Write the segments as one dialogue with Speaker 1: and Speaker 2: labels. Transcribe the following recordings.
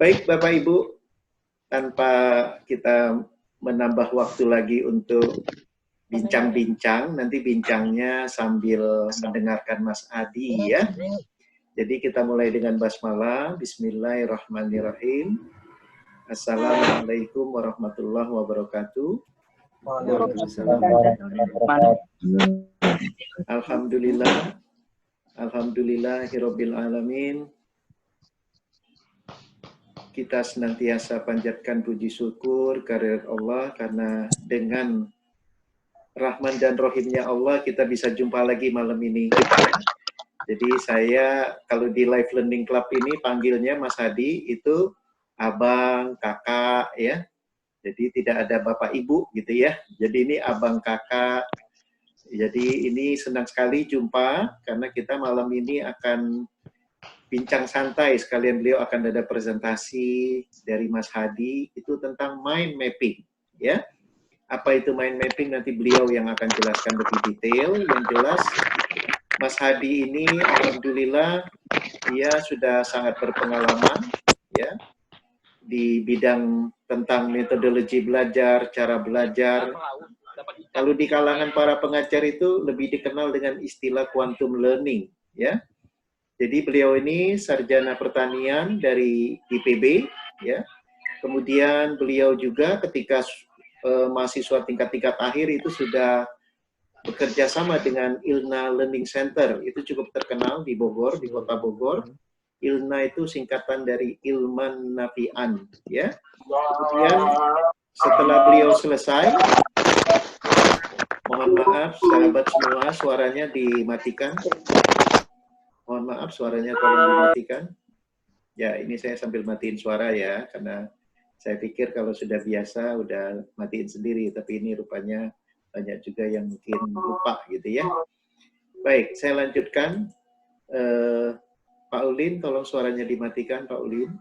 Speaker 1: Baik Bapak Ibu, tanpa kita menambah waktu lagi untuk bincang-bincang, nanti bincangnya sambil mendengarkan Mas Adi ya. Jadi kita mulai dengan basmalah. Bismillahirrahmanirrahim. Assalamualaikum warahmatullahi wabarakatuh. Alhamdulillah. Alhamdulillahirabbil alamin. Kita senantiasa panjatkan puji syukur kehadirat Allah karena dengan Rahman dan Rohimnya Allah kita bisa jumpa lagi malam ini. Jadi saya kalau di Live Learning Club ini panggilnya Mas Hadi itu abang, kakak ya. Jadi tidak ada bapak ibu gitu ya. Jadi ini abang kakak. Jadi ini senang sekali jumpa karena kita malam ini akan bincang santai, sekalian beliau akan ada presentasi dari Mas Hadi itu tentang mind mapping ya. Apa itu mind mapping nanti beliau yang akan jelaskan lebih detail. Yang jelas Mas Hadi ini alhamdulillah dia sudah sangat berpengalaman ya di bidang tentang metodologi belajar, cara belajar. Kalau di kalangan para pengajar itu lebih dikenal dengan istilah quantum learning ya. Jadi beliau ini sarjana pertanian dari IPB, ya. Kemudian beliau juga ketika mahasiswa tingkat akhir itu sudah bekerja sama dengan ILNA Learning Center. Itu cukup terkenal di Bogor, di kota Bogor. ILNA itu singkatan dari Ilman Nafi'an, ya. Kemudian setelah beliau selesai, mohon maaf sahabat semua, suaranya dimatikan. Mohon maaf, suaranya tolong dimatikan. Ya, ini saya sambil matiin suara ya, karena saya pikir kalau sudah biasa, udah matiin sendiri. Tapi ini rupanya banyak juga yang mungkin lupa gitu ya. Baik, saya lanjutkan. Pak Ulin, tolong suaranya dimatikan, Pak Ulin.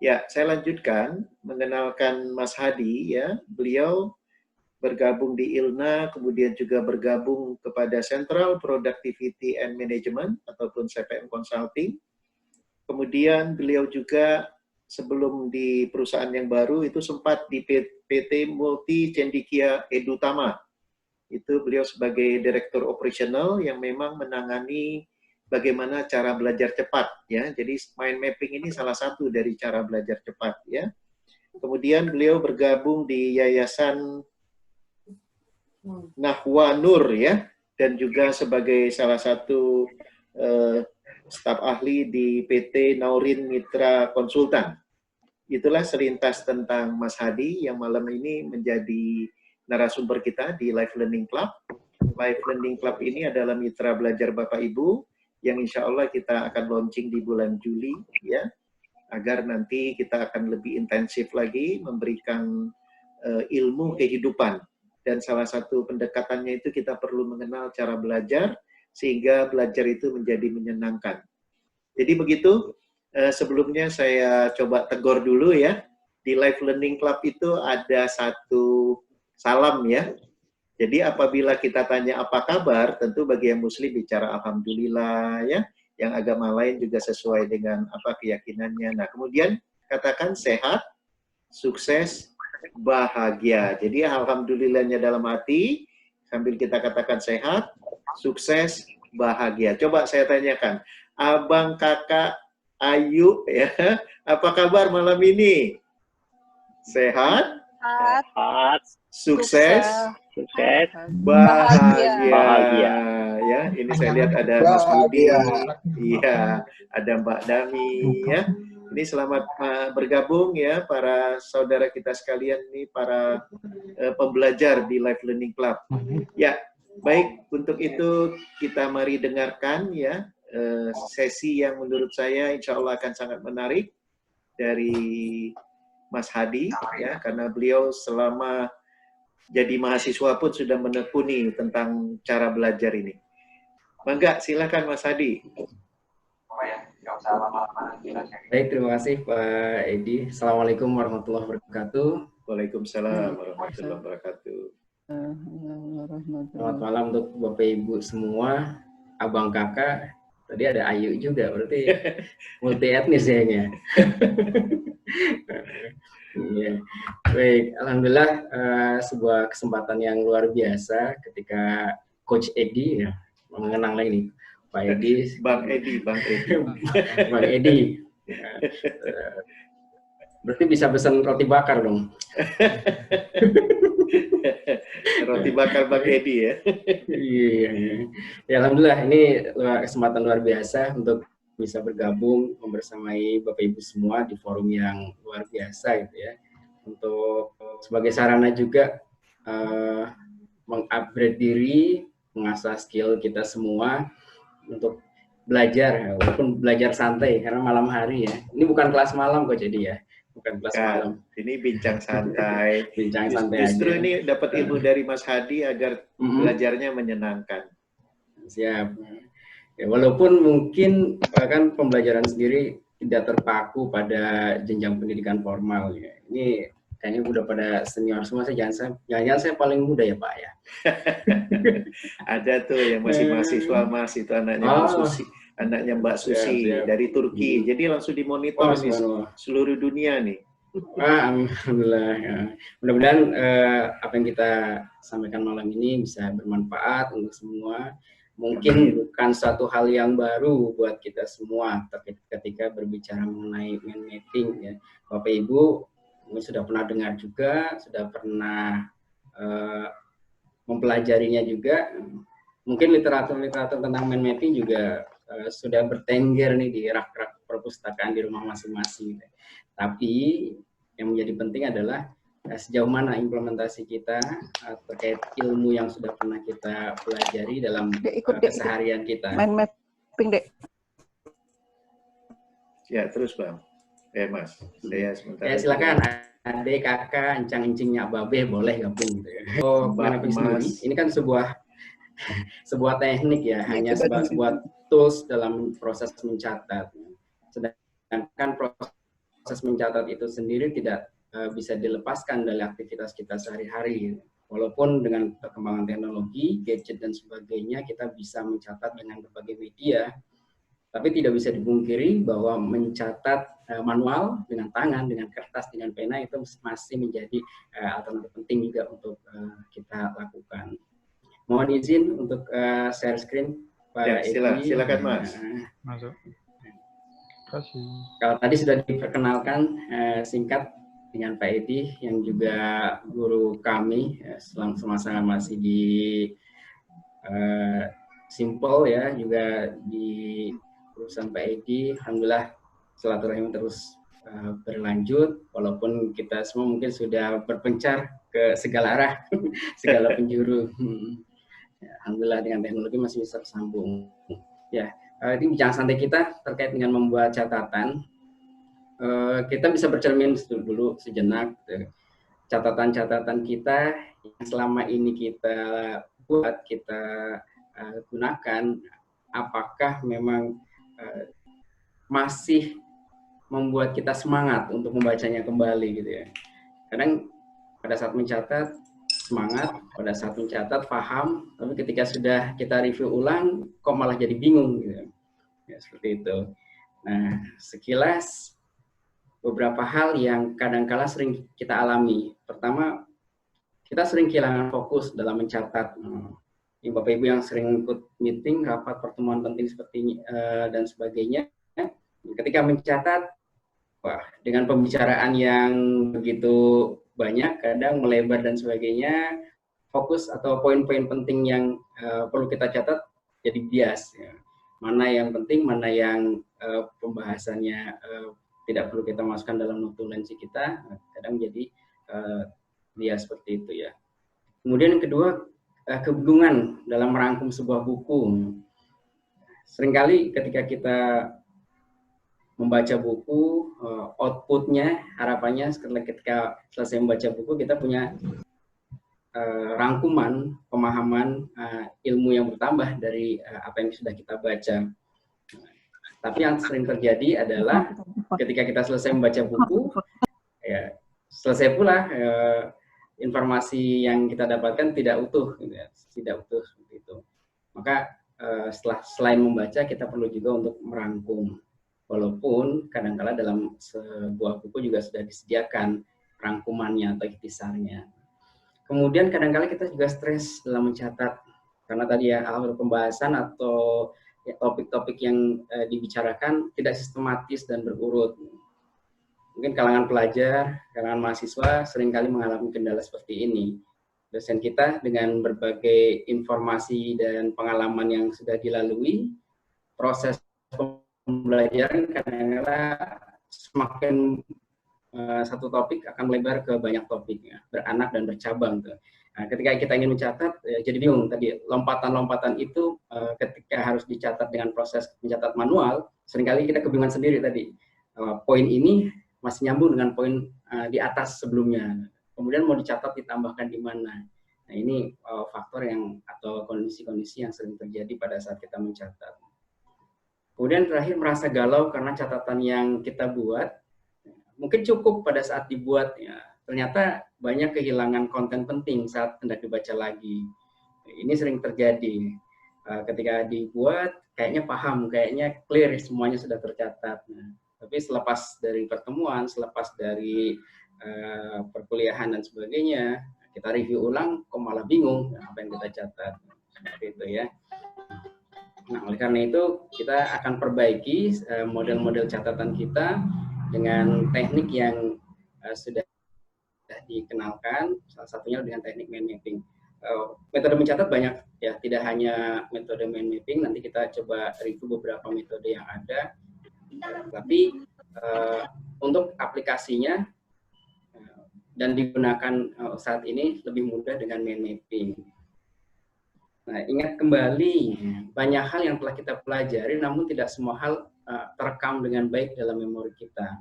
Speaker 1: Ya, saya lanjutkan mengenalkan Mas Hadi ya. Beliau bergabung di ILNA, kemudian juga bergabung kepada Central Productivity and Management ataupun CPM Consulting. Kemudian beliau juga sebelum di perusahaan yang baru itu sempat di PT Multi Cendikia Edutama. Itu beliau sebagai direktur operasional yang memang menangani bagaimana cara belajar cepat ya. Jadi mind mapping ini salah satu dari cara belajar cepat ya. Kemudian beliau bergabung di Yayasan Nahwa Nur ya, dan juga sebagai salah satu staf ahli di PT Naurin Mitra Konsultan. Itulah selintas tentang Mas Hadi yang malam ini menjadi narasumber kita di Live Learning Club. Live Learning Club ini adalah mitra belajar Bapak Ibu yang insya Allah kita akan launching di bulan Juli ya, agar nanti kita akan lebih intensif lagi memberikan ilmu kehidupan. Dan salah satu pendekatannya itu kita perlu mengenal cara belajar, sehingga belajar itu menjadi menyenangkan. Jadi begitu, sebelumnya saya coba tegur dulu ya. Di Live Learning Club itu ada satu salam ya. Jadi apabila kita tanya apa kabar, tentu bagi yang muslim bicara alhamdulillah ya. Yang agama lain juga sesuai dengan apa keyakinannya. Nah kemudian katakan sehat, sukses, bahagia. Jadi alhamdulillahnya dalam hati, sambil kita katakan sehat, sukses, bahagia. Coba saya tanyakan, abang, kakak, Ayu, ya, apa kabar malam ini? Sehat, sukses, bahagia. Ya, ini saya lihat ada Mas Budi, iya, ada Mbak Dami, ya. Ini selamat bergabung ya para saudara kita sekalian nih, para pembelajar di Live Learning Club. Ya, baik, untuk itu kita mari dengarkan ya sesi yang menurut saya insya Allah akan sangat menarik dari Mas Hadi ya, karena beliau selama jadi mahasiswa pun sudah menekuni tentang cara belajar ini. Mangga, silakan Mas Hadi.
Speaker 2: Baik, terima kasih Pak Edi. Assalamualaikum warahmatullahi wabarakatuh.
Speaker 1: Waalaikumsalam warahmatullahi wabarakatuh.
Speaker 2: Selamat malam untuk Bapak Ibu semua, abang kakak. Tadi ada Ayu juga, berarti multi etnis ya. Iya. Baik, alhamdulillah sebuah kesempatan yang luar biasa ketika Coach Edi ya mengenang lagi nih Pak Edi,
Speaker 1: Bang Edi.
Speaker 2: Bang Edi. Berarti bisa pesan roti bakar dong.
Speaker 1: Roti bakar Bang Edi ya.
Speaker 2: Iya. Ya, alhamdulillah ini kesempatan luar biasa untuk bisa bergabung membersamai Bapak Ibu semua di forum yang luar biasa gitu ya. Untuk sebagai sarana juga mengupgrade diri, mengasah skill kita semua untuk belajar, walaupun belajar santai karena malam hari ya. Ini bukan kelas malam kok jadi ya, bukan kelas malam.
Speaker 1: Ini bincang santai.
Speaker 2: Bincang santai
Speaker 1: Justru
Speaker 2: aja.
Speaker 1: ini dapat ilmu dari Mas Hadi agar belajarnya menyenangkan.
Speaker 2: Siap. Ya, walaupun mungkin kan pembelajaran sendiri tidak terpaku pada jenjang pendidikan formal ya. Ini kayaknya udah pada senior semua, jangan saya paling muda ya Pak ya.
Speaker 1: Ada tuh yang masih mahasiswa Mas, itu anaknya Mbak Susi, anaknya Mbak Susi dari Turki. Jadi langsung dimonitor nih seluruh dunia nih.
Speaker 2: Alhamdulillah. Ya. Mudah-mudahan apa yang kita sampaikan malam ini bisa bermanfaat untuk semua. Mungkin bukan suatu hal yang baru buat kita semua, tapi ketika berbicara mengenai mind mapping ya, Bapak Ibu mungkin sudah pernah dengar juga, sudah pernah mempelajarinya juga. Mungkin literatur-literatur tentang mind mapping juga sudah bertengger nih di rak-rak perpustakaan di rumah masing-masing. Tapi yang menjadi penting adalah sejauh mana implementasi kita terkait ilmu yang sudah pernah kita pelajari dalam keseharian kita.
Speaker 3: Mind mapping, Dek.
Speaker 1: Ya, terus Bang. Mas, saya sebentar.
Speaker 2: Ya, silakan. Adek, kakak, encang-encingnya babe boleh gabung gitu ya. Oh, mind mapping sendiri, ini kan sebuah teknik ya, hanya sebuah tools dalam proses mencatat. Sedangkan proses mencatat itu sendiri tidak bisa dilepaskan dari aktivitas kita sehari-hari. Walaupun dengan perkembangan teknologi, gadget dan sebagainya, kita bisa mencatat dengan berbagai media, tapi tidak bisa dipungkiri bahwa mencatat manual dengan tangan, dengan kertas, dengan pena itu masih menjadi alternatif penting juga untuk kita lakukan. Mohon izin untuk share screen, Pak Edi.
Speaker 1: Silakan Mas.
Speaker 4: Masuk. Kasih.
Speaker 2: Kalau tadi sudah diperkenalkan singkat dengan Pak Edi yang juga guru kami selama semasa masih di Simple ya, juga di perusahaan Pak Edi. Alhamdulillah silaturahim terus berlanjut, walaupun kita semua mungkin sudah berpencar ke segala arah, segala penjuru. Alhamdulillah dengan teknologi masih bisa tersambung. Ya, ini bincang santai kita terkait dengan membuat catatan. Kita bisa bercermin dulu sejenak catatan-catatan kita yang selama ini kita buat, kita gunakan, apakah memang masih membuat kita semangat untuk membacanya kembali gitu ya. Kadang pada saat mencatat semangat, pada saat mencatat paham, tapi ketika sudah kita review ulang kok malah jadi bingung gitu ya, seperti itu. Nah, sekilas beberapa hal yang kadang-kala sering kita alami. Pertama, kita sering kehilangan fokus dalam mencatat. Ini Bapak Ibu yang sering ikut meeting, rapat, pertemuan penting seperti ini dan sebagainya, ketika mencatat, wah, dengan pembicaraan yang begitu banyak, kadang melebar dan sebagainya, fokus atau poin-poin penting yang perlu kita catat jadi bias. Ya. Mana yang penting, mana yang pembahasannya tidak perlu kita masukkan dalam notulensi kita, kadang jadi bias seperti itu ya. Kemudian yang kedua, kebingungan dalam merangkum sebuah buku. Seringkali ketika kita membaca buku, outputnya, harapannya ketika selesai membaca buku, kita punya rangkuman, pemahaman, ilmu yang bertambah dari apa yang sudah kita baca. Tapi yang sering terjadi adalah ketika kita selesai membaca buku, ya, selesai pula informasi yang kita dapatkan tidak utuh, gitu ya, tidak utuh seperti itu. Maka selain membaca, kita perlu juga untuk merangkum. Walaupun kadang-kala dalam sebuah buku juga sudah disediakan rangkumannya atau ikhtisarnya. Kemudian kadang-kala kita juga stres dalam mencatat, karena tadi ya alur pembahasan atau ya, topik-topik yang dibicarakan tidak sistematis dan berurut. Mungkin kalangan pelajar, kalangan mahasiswa seringkali mengalami kendala seperti ini. Dosen kita dengan berbagai informasi dan pengalaman yang sudah dilalui, proses pembelajaran kadang-kala semakin satu topik akan melebar ke banyak topik, ya, beranak dan bercabang. Nah, ketika kita ingin mencatat, jadi bingung tadi lompatan-lompatan itu ketika harus dicatat dengan proses mencatat manual, seringkali kita kebingungan sendiri tadi. Poin ini masih nyambung dengan poin di atas sebelumnya. Kemudian mau dicatat ditambahkan di mana. Nah, ini faktor yang atau kondisi-kondisi yang sering terjadi pada saat kita mencatat. Kemudian terakhir merasa galau karena catatan yang kita buat mungkin cukup pada saat dibuat, ya, ternyata banyak kehilangan konten penting saat hendak dibaca lagi. Ini sering terjadi. Ketika dibuat, kayaknya paham, kayaknya clear, semuanya sudah tercatat. Nah, tapi selepas dari pertemuan, selepas dari perkuliahan dan sebagainya, kita review ulang, kok malah bingung apa yang kita catat. Seperti itu ya. Nah, oleh karena itu, kita akan perbaiki model-model catatan kita dengan teknik yang sudah dikenalkan, salah satunya dengan teknik mind mapping. Metode mencatat banyak, ya, tidak hanya metode mind mapping, nanti kita coba review beberapa metode yang ada, tapi untuk aplikasinya dan digunakan saat ini lebih mudah dengan mind mapping. Nah, ingat kembali, banyak hal yang telah kita pelajari, namun tidak semua hal terekam dengan baik dalam memori kita.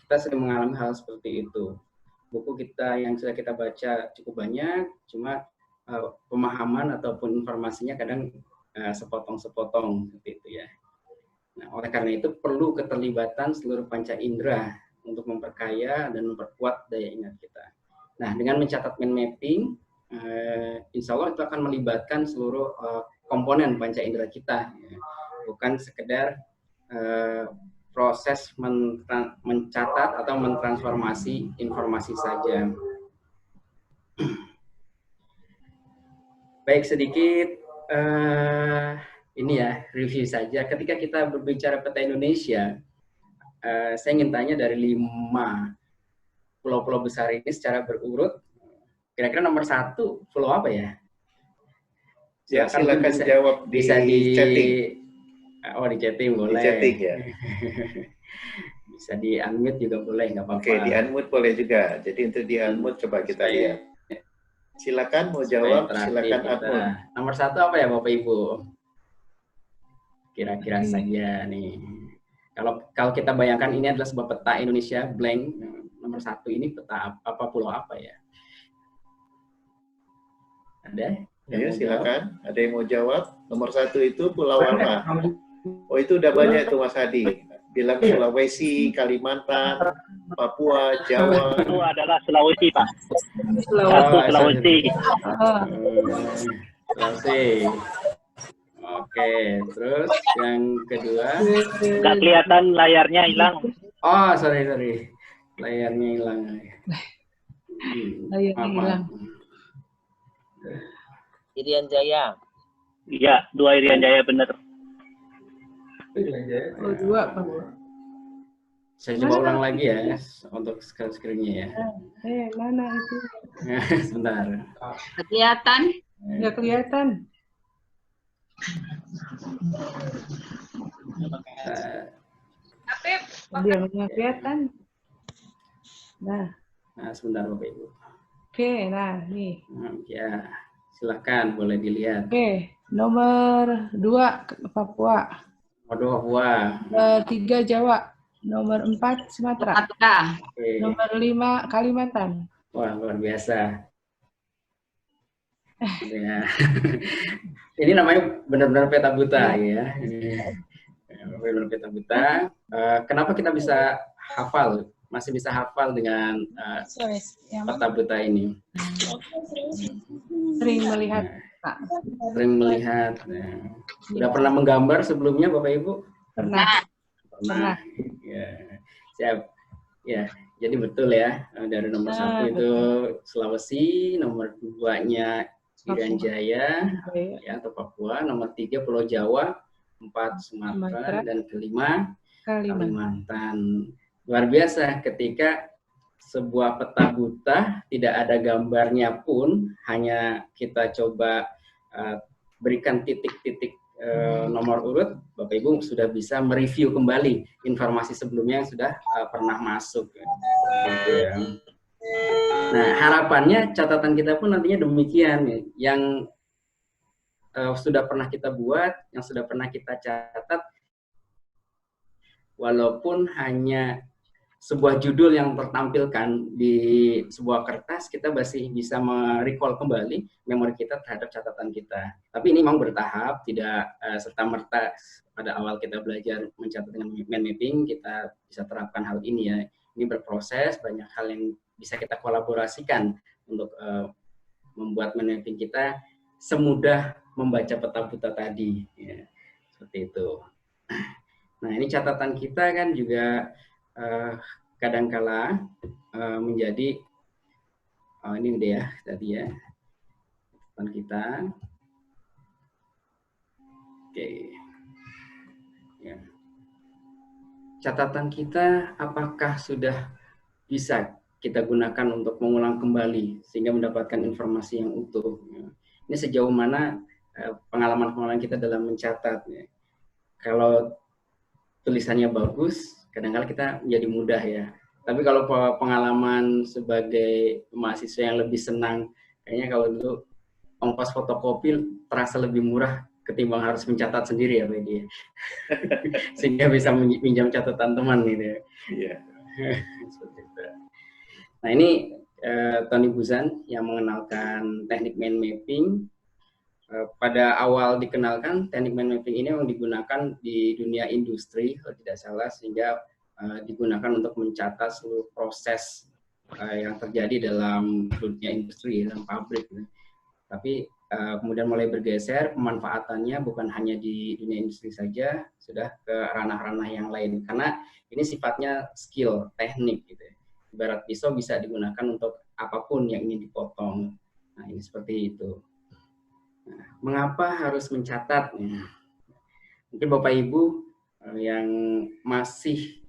Speaker 2: Kita sering mengalami hal seperti itu. Buku kita yang sudah kita baca cukup banyak, cuma pemahaman ataupun informasinya kadang sepotong-sepotong seperti itu ya. Nah, oleh karena itu perlu keterlibatan seluruh panca indera untuk memperkaya dan memperkuat daya ingat kita. Nah, dengan mencatat mind mapping, insya Allah itu akan melibatkan seluruh komponen panca indera kita, ya. Bukan sekedar proses mencatat atau mentransformasi informasi saja. Baik, sedikit ini ya, review saja. Ketika kita berbicara peta Indonesia, saya ingin tanya dari 5 pulau-pulau besar ini secara berurut, kira-kira nomor 1 pulau apa ya?
Speaker 1: Ya, silakan
Speaker 2: bisa,
Speaker 1: jawab di chatting.
Speaker 2: Oh, di chatting boleh.
Speaker 1: Di chatting ya.
Speaker 2: Bisa di unmute juga boleh, nggak apa-apa.
Speaker 1: Oke, di unmute boleh juga. Jadi untuk di unmute coba kita lihat. Silakan mau jawab, silakan unmute.
Speaker 2: Nomor 1 apa ya Bapak Ibu? Kira-kira saja nih. Kalau kita bayangkan ini adalah sebuah peta Indonesia blank, nomor 1 ini peta apa pulau apa ya? Ada?
Speaker 1: Ayo silakan. Ada yang mau jawab? Nomor 1 itu pulau apa? Oh, itu udah banyak tuh Mas Hadi. Bilang Sulawesi, Kalimantan, Papua, Jawa.
Speaker 3: Itu adalah Sulawesi, Pak. Sulawesi.
Speaker 2: Sulawesi. Oke, terus yang kedua.
Speaker 3: Nggak kelihatan, layarnya hilang.
Speaker 2: Oh, sorry. Layarnya hilang.
Speaker 5: Layarnya hilang.
Speaker 6: Irian Jaya.
Speaker 3: Iya, 2 Irian Jaya benar.
Speaker 5: Oh, 2 Pak.
Speaker 2: Saya coba ulang lagi ya untuk screen-nya ya.
Speaker 5: Mana itu?
Speaker 2: Sebentar.
Speaker 5: Kelihatan? Nggak kelihatan. Dia nggak kelihatan. Nah,
Speaker 2: sebentar Bapak Ibu.
Speaker 5: Oke, nah nih.
Speaker 2: Ya, silakan boleh dilihat.
Speaker 5: Oke, nomor 2 Papua.
Speaker 2: Nomor 2 Papua.
Speaker 5: 3 Jawa. Nomor 4 Sumatera.
Speaker 2: Oke.
Speaker 5: Nomor 5 Kalimantan.
Speaker 2: Wah, luar biasa. Ya. Ini namanya benar-benar peta buta ya. Benar-benar peta buta. Kenapa kita bisa hafal? Masih bisa hafal dengan peta buta ini?
Speaker 5: Sering melihat.
Speaker 2: Sering melihat. Udah pernah menggambar sebelumnya Bapak Ibu?
Speaker 5: Pernah. Pernah.
Speaker 2: Ya, siap. Ya, jadi betul ya. Dari nomor 1 itu Sulawesi, nomor 2-nya Irian Jaya, ya, atau Papua, nomor 3 Pulau Jawa, 4 Sumatera, dan kelima Kalimantan. Luar biasa ketika sebuah peta buta tidak ada gambarnya pun, hanya kita coba berikan titik-titik nomor urut, Bapak Ibu sudah bisa mereview kembali informasi sebelumnya yang sudah pernah masuk. Gitu ya. Nah, harapannya catatan kita pun nantinya demikian, yang sudah pernah kita buat, yang sudah pernah kita catat, walaupun hanya sebuah judul yang tertampilkan di sebuah kertas, kita masih bisa merecall kembali memori kita terhadap catatan kita. Tapi ini memang bertahap, tidak serta-merta pada awal kita belajar mencatat dengan mind mapping, kita bisa terapkan hal ini ya. Ini berproses, banyak hal yang bisa kita kolaborasikan untuk membuat mind mapping kita semudah membaca peta buta tadi. Ya, seperti itu. Nah, ini catatan kita kan juga kadangkala menjadi ini udah ya tadi ya catatan kita. Oke. Ya. Catatan kita apakah sudah bisa kita gunakan untuk mengulang kembali sehingga mendapatkan informasi yang utuh. Ini sejauh mana pengalaman-pengalaman kita dalam mencatat. Ya. Kalau tulisannya bagus, kadang-kadang kita menjadi mudah ya. Tapi kalau pengalaman sebagai mahasiswa yang lebih senang, kayaknya kalau dulu ongkos fotokopi terasa lebih murah ketimbang harus mencatat sendiri ya Pak Edi. Sehingga bisa minjam catatan teman gitu ya. Iya. Nah ini Tony Buzan yang mengenalkan teknik mind mapping. Pada awal dikenalkan, teknik mind mapping ini memang digunakan di dunia industri, kalau tidak salah, sehingga digunakan untuk mencatat seluruh proses yang terjadi dalam dunia industri, dalam pabrik. Tapi kemudian mulai bergeser, pemanfaatannya bukan hanya di dunia industri saja, sudah ke ranah-ranah yang lain. Karena ini sifatnya skill, teknik. Gitu. Ibarat pisau bisa digunakan untuk apapun yang ingin dipotong. Nah ini seperti itu. Nah, mengapa harus mencatat? Mungkin Bapak Ibu yang masih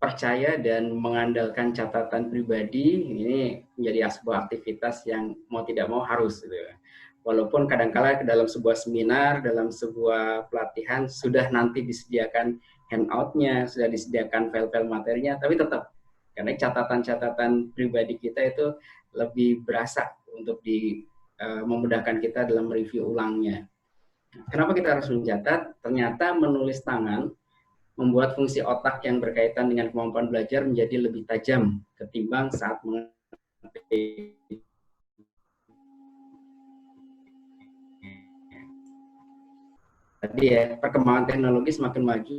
Speaker 2: percaya dan mengandalkan catatan pribadi, ini menjadi sebuah aktivitas yang mau tidak mau harus. Gitu. Walaupun kadang-kala dalam sebuah seminar, dalam sebuah pelatihan sudah nanti disediakan handout-nya, sudah disediakan file-file materinya, tapi tetap karena catatan-catatan pribadi kita itu lebih berasa untuk memudahkan kita dalam review ulangnya. Kenapa kita harus mencatat? Ternyata menulis tangan membuat fungsi otak yang berkaitan dengan kemampuan belajar menjadi lebih tajam ketimbang saat mengetik. Tadi ya, perkembangan teknologi semakin maju,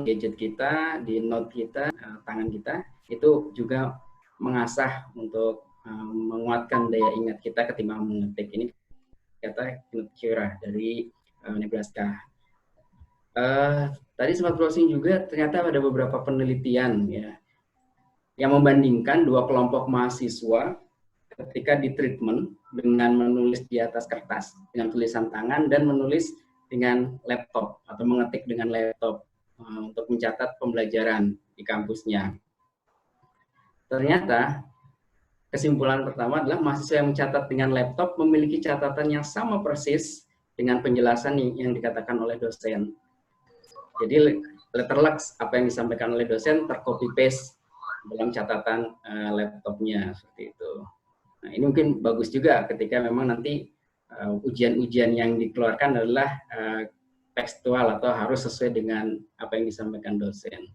Speaker 2: gadget kita, di note kita, tangan kita, itu juga mengasah untuk menguatkan daya ingat kita ketimbang mengetik. Ini kata Knut Kira dari Nebraska. Tadi sempat browsing juga, ternyata ada beberapa penelitian ya yang membandingkan dua kelompok mahasiswa ketika di treatment dengan menulis di atas kertas dengan tulisan tangan dan menulis dengan laptop atau mengetik dengan laptop untuk mencatat pembelajaran di kampusnya. Ternyata kesimpulan pertama adalah mahasiswa yang mencatat dengan laptop memiliki catatan yang sama persis dengan penjelasan yang dikatakan oleh dosen. Jadi letterlux apa yang disampaikan oleh dosen tercopy paste dalam catatan laptopnya seperti itu. Nah ini mungkin bagus juga ketika memang nanti ujian-ujian yang dikeluarkan adalah tekstual atau harus sesuai dengan apa yang disampaikan dosen.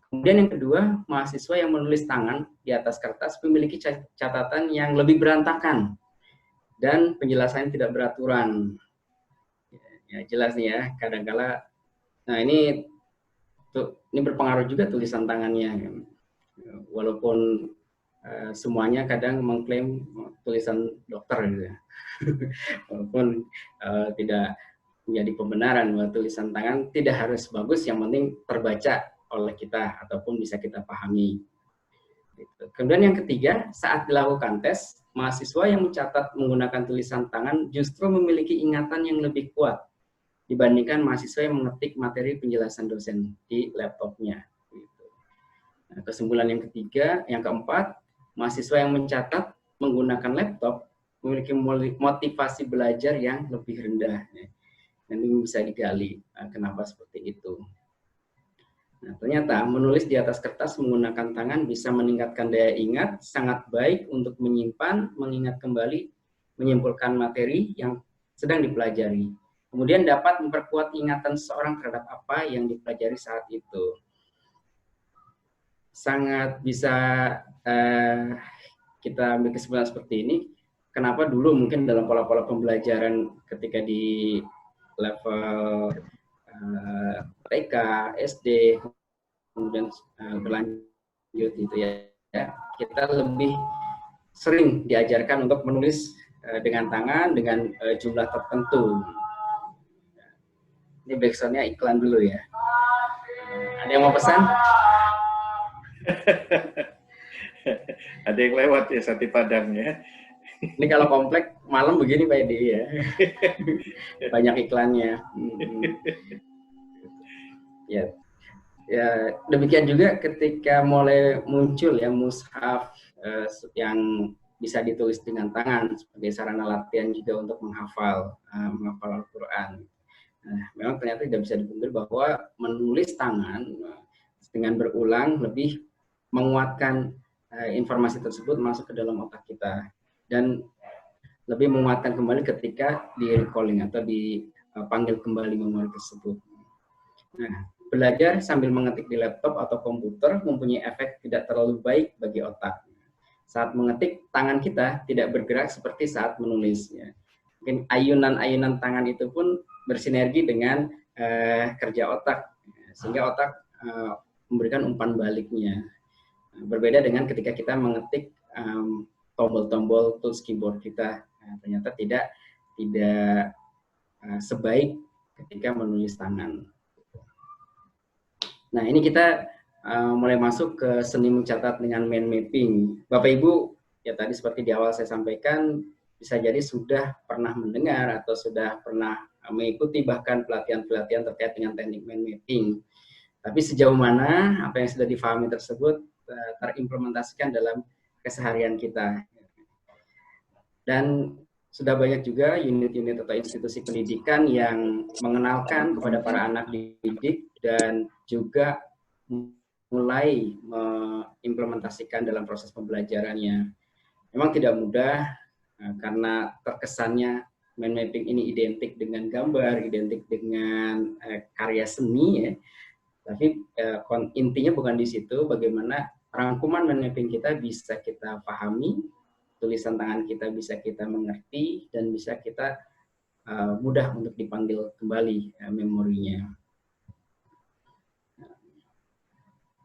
Speaker 2: Kemudian yang kedua, mahasiswa yang menulis tangan di atas kertas memiliki catatan yang lebih berantakan dan penjelasannya tidak beraturan. Ya, jelas nih ya, kadang-kala. Nah ini berpengaruh juga tulisan tangannya. Walaupun semuanya kadang mengklaim tulisan dokter gitu ya. Walaupun tidak menjadi pembenaran bahwa tulisan tangan tidak harus bagus, yang penting terbaca oleh kita ataupun bisa kita pahami. Kemudian yang ketiga, saat dilakukan tes, mahasiswa yang mencatat menggunakan tulisan tangan justru memiliki ingatan yang lebih kuat dibandingkan mahasiswa yang mengetik materi penjelasan dosen di laptopnya. Nah, kesimpulan yang ketiga, yang keempat, mahasiswa yang mencatat menggunakan laptop memiliki motivasi belajar yang lebih rendah. Nanti bisa digali kenapa seperti itu. Nah, ternyata menulis di atas kertas menggunakan tangan bisa meningkatkan daya ingat, sangat baik untuk menyimpan, mengingat kembali, menyimpulkan materi yang sedang dipelajari. Kemudian dapat memperkuat ingatan seseorang terhadap apa yang dipelajari saat itu. Sangat bisa kita ambil kesimpulan seperti ini. Kenapa dulu mungkin dalam pola-pola pembelajaran ketika di level TK, SD, kemudian berlanjut gitu ya, kita lebih sering diajarkan untuk menulis dengan tangan dengan jumlah tertentu. Ini backsound-nya iklan dulu ya. Ada yang mau pesan?
Speaker 1: Ada yang lewat ya Sate Padang ya.
Speaker 2: Ini kalau komplek malam begini Pak Edi ya. Banyak iklannya. Ya. Ya, demikian juga ketika mulai muncul ya mushaf yang bisa ditulis dengan tangan sebagai sarana latihan juga untuk menghafal Al-Qur'an. Nah, memang ternyata tidak bisa dipungkiri bahwa menulis tangan dengan berulang lebih menguatkan informasi tersebut masuk ke dalam otak kita dan lebih menguatkan kembali ketika di recalling atau dipanggil kembali memori tersebut. Nah, belajar sambil mengetik di laptop atau komputer mempunyai efek tidak terlalu baik bagi otak. Saat mengetik, tangan kita tidak bergerak seperti saat menulis. Mungkin ayunan-ayunan tangan itu pun bersinergi dengan kerja otak, sehingga otak memberikan umpan baliknya. Berbeda dengan ketika kita mengetik tombol-tombol tools keyboard kita, ternyata tidak sebaik ketika menulis tangan. Nah, ini kita mulai masuk ke seni mencatat dengan mind mapping. Bapak Ibu, ya tadi seperti di awal saya sampaikan, bisa jadi sudah pernah mendengar atau sudah pernah mengikuti bahkan pelatihan-pelatihan terkait dengan teknik mind mapping. Tapi sejauh mana apa yang sudah difahami tersebut terimplementasikan dalam keseharian kita. Dan sudah banyak juga unit-unit atau institusi pendidikan yang mengenalkan kepada para anak didik dan juga mulai mengimplementasikan dalam proses pembelajarannya. Memang tidak mudah karena terkesannya mind mapping ini identik dengan gambar, identik dengan karya seni ya. Tapi intinya bukan di situ, bagaimana rangkuman mind mapping kita bisa kita pahami, tulisan tangan kita bisa kita mengerti, dan bisa kita mudah untuk dipanggil kembali memorinya.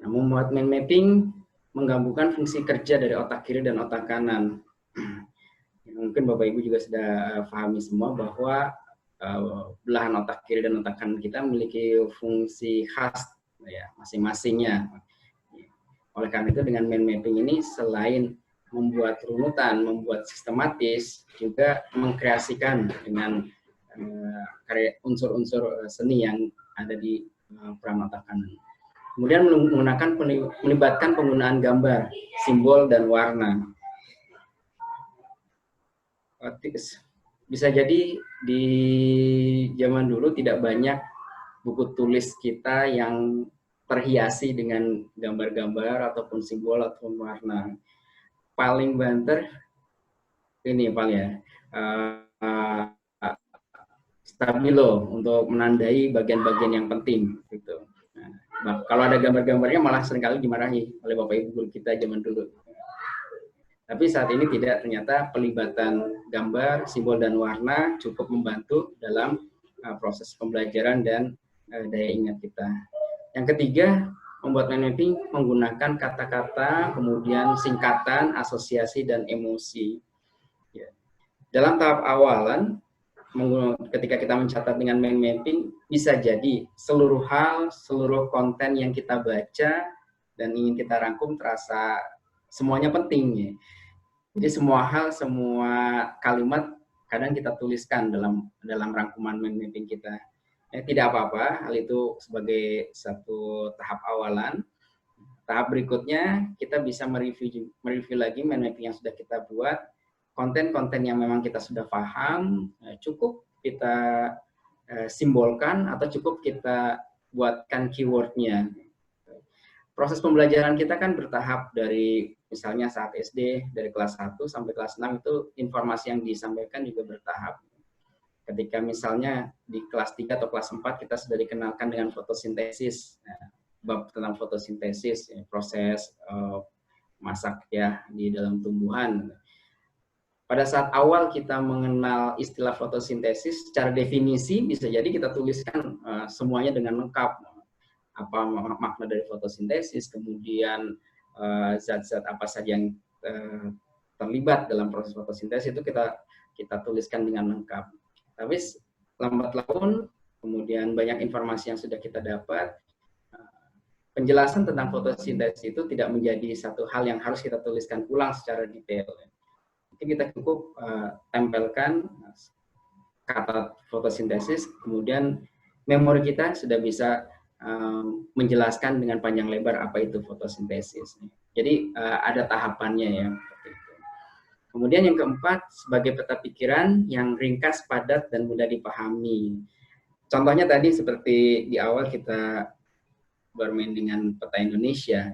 Speaker 2: Nah, membuat mind mapping menggabungkan fungsi kerja dari otak kiri dan otak kanan. Mungkin Bapak Ibu juga sudah pahami semua bahwa belahan otak kiri dan otak kanan kita memiliki fungsi khas ya masing-masingnya. Oleh karena itu dengan mind mapping ini selain membuat runutan, membuat sistematis, juga mengkreasikan dengan unsur-unsur seni yang ada di peran otak kanan. Kemudian melibatkan penggunaan gambar, simbol, dan warna. Bisa jadi di zaman dulu tidak banyak buku tulis kita yang terhiasi dengan gambar-gambar ataupun simbol ataupun warna. Paling banter ini paling ya stabilo untuk menandai bagian-bagian yang penting gitu. Nah, kalau ada gambar-gambarnya malah seringkali dimarahi oleh Bapak Ibu guru kita zaman dulu. Tapi saat ini tidak, ternyata pelibatan gambar, simbol, dan warna cukup membantu dalam proses pembelajaran dan daya ingat kita. Yang ketiga, membuat mind mapping menggunakan kata-kata, kemudian singkatan, asosiasi, dan emosi. Ya. Dalam tahap awalan, ketika kita mencatat dengan mind mapping, bisa jadi seluruh hal, seluruh konten yang kita baca dan ingin kita rangkum terasa semuanya penting ya. Jadi semua hal, semua kalimat kadang kita tuliskan dalam rangkuman mind mapping kita. Tidak apa-apa, hal itu sebagai satu tahap awalan. Tahap berikutnya kita bisa mereview lagi mind mapping yang sudah kita buat. Konten-konten yang memang kita sudah paham, cukup kita simbolkan atau cukup kita buatkan keywordnya. Proses pembelajaran kita kan bertahap dari misalnya saat SD, dari kelas 1 sampai kelas 6 itu informasi yang disampaikan juga bertahap. Ketika misalnya di kelas 3 atau kelas 4 kita sudah dikenalkan dengan fotosintesis, bab tentang fotosintesis, proses masak ya di dalam tumbuhan. Pada saat awal kita mengenal istilah fotosintesis, secara definisi bisa jadi kita tuliskan semuanya dengan lengkap. Apa makna dari fotosintesis, kemudian zat-zat apa saja yang terlibat dalam proses fotosintesis itu kita tuliskan dengan lengkap. Tapi lambat laun, kemudian banyak informasi yang sudah kita dapat, penjelasan tentang fotosintesis itu tidak menjadi satu hal yang harus kita tuliskan ulang secara detail. Kita cukup tempelkan kata fotosintesis, kemudian memori kita sudah bisa menjelaskan dengan panjang lebar apa itu fotosintesis. Jadi ada tahapannya ya. Kemudian yang keempat, sebagai peta pikiran yang ringkas, padat, dan mudah dipahami. Contohnya tadi seperti di awal kita bermain dengan peta Indonesia.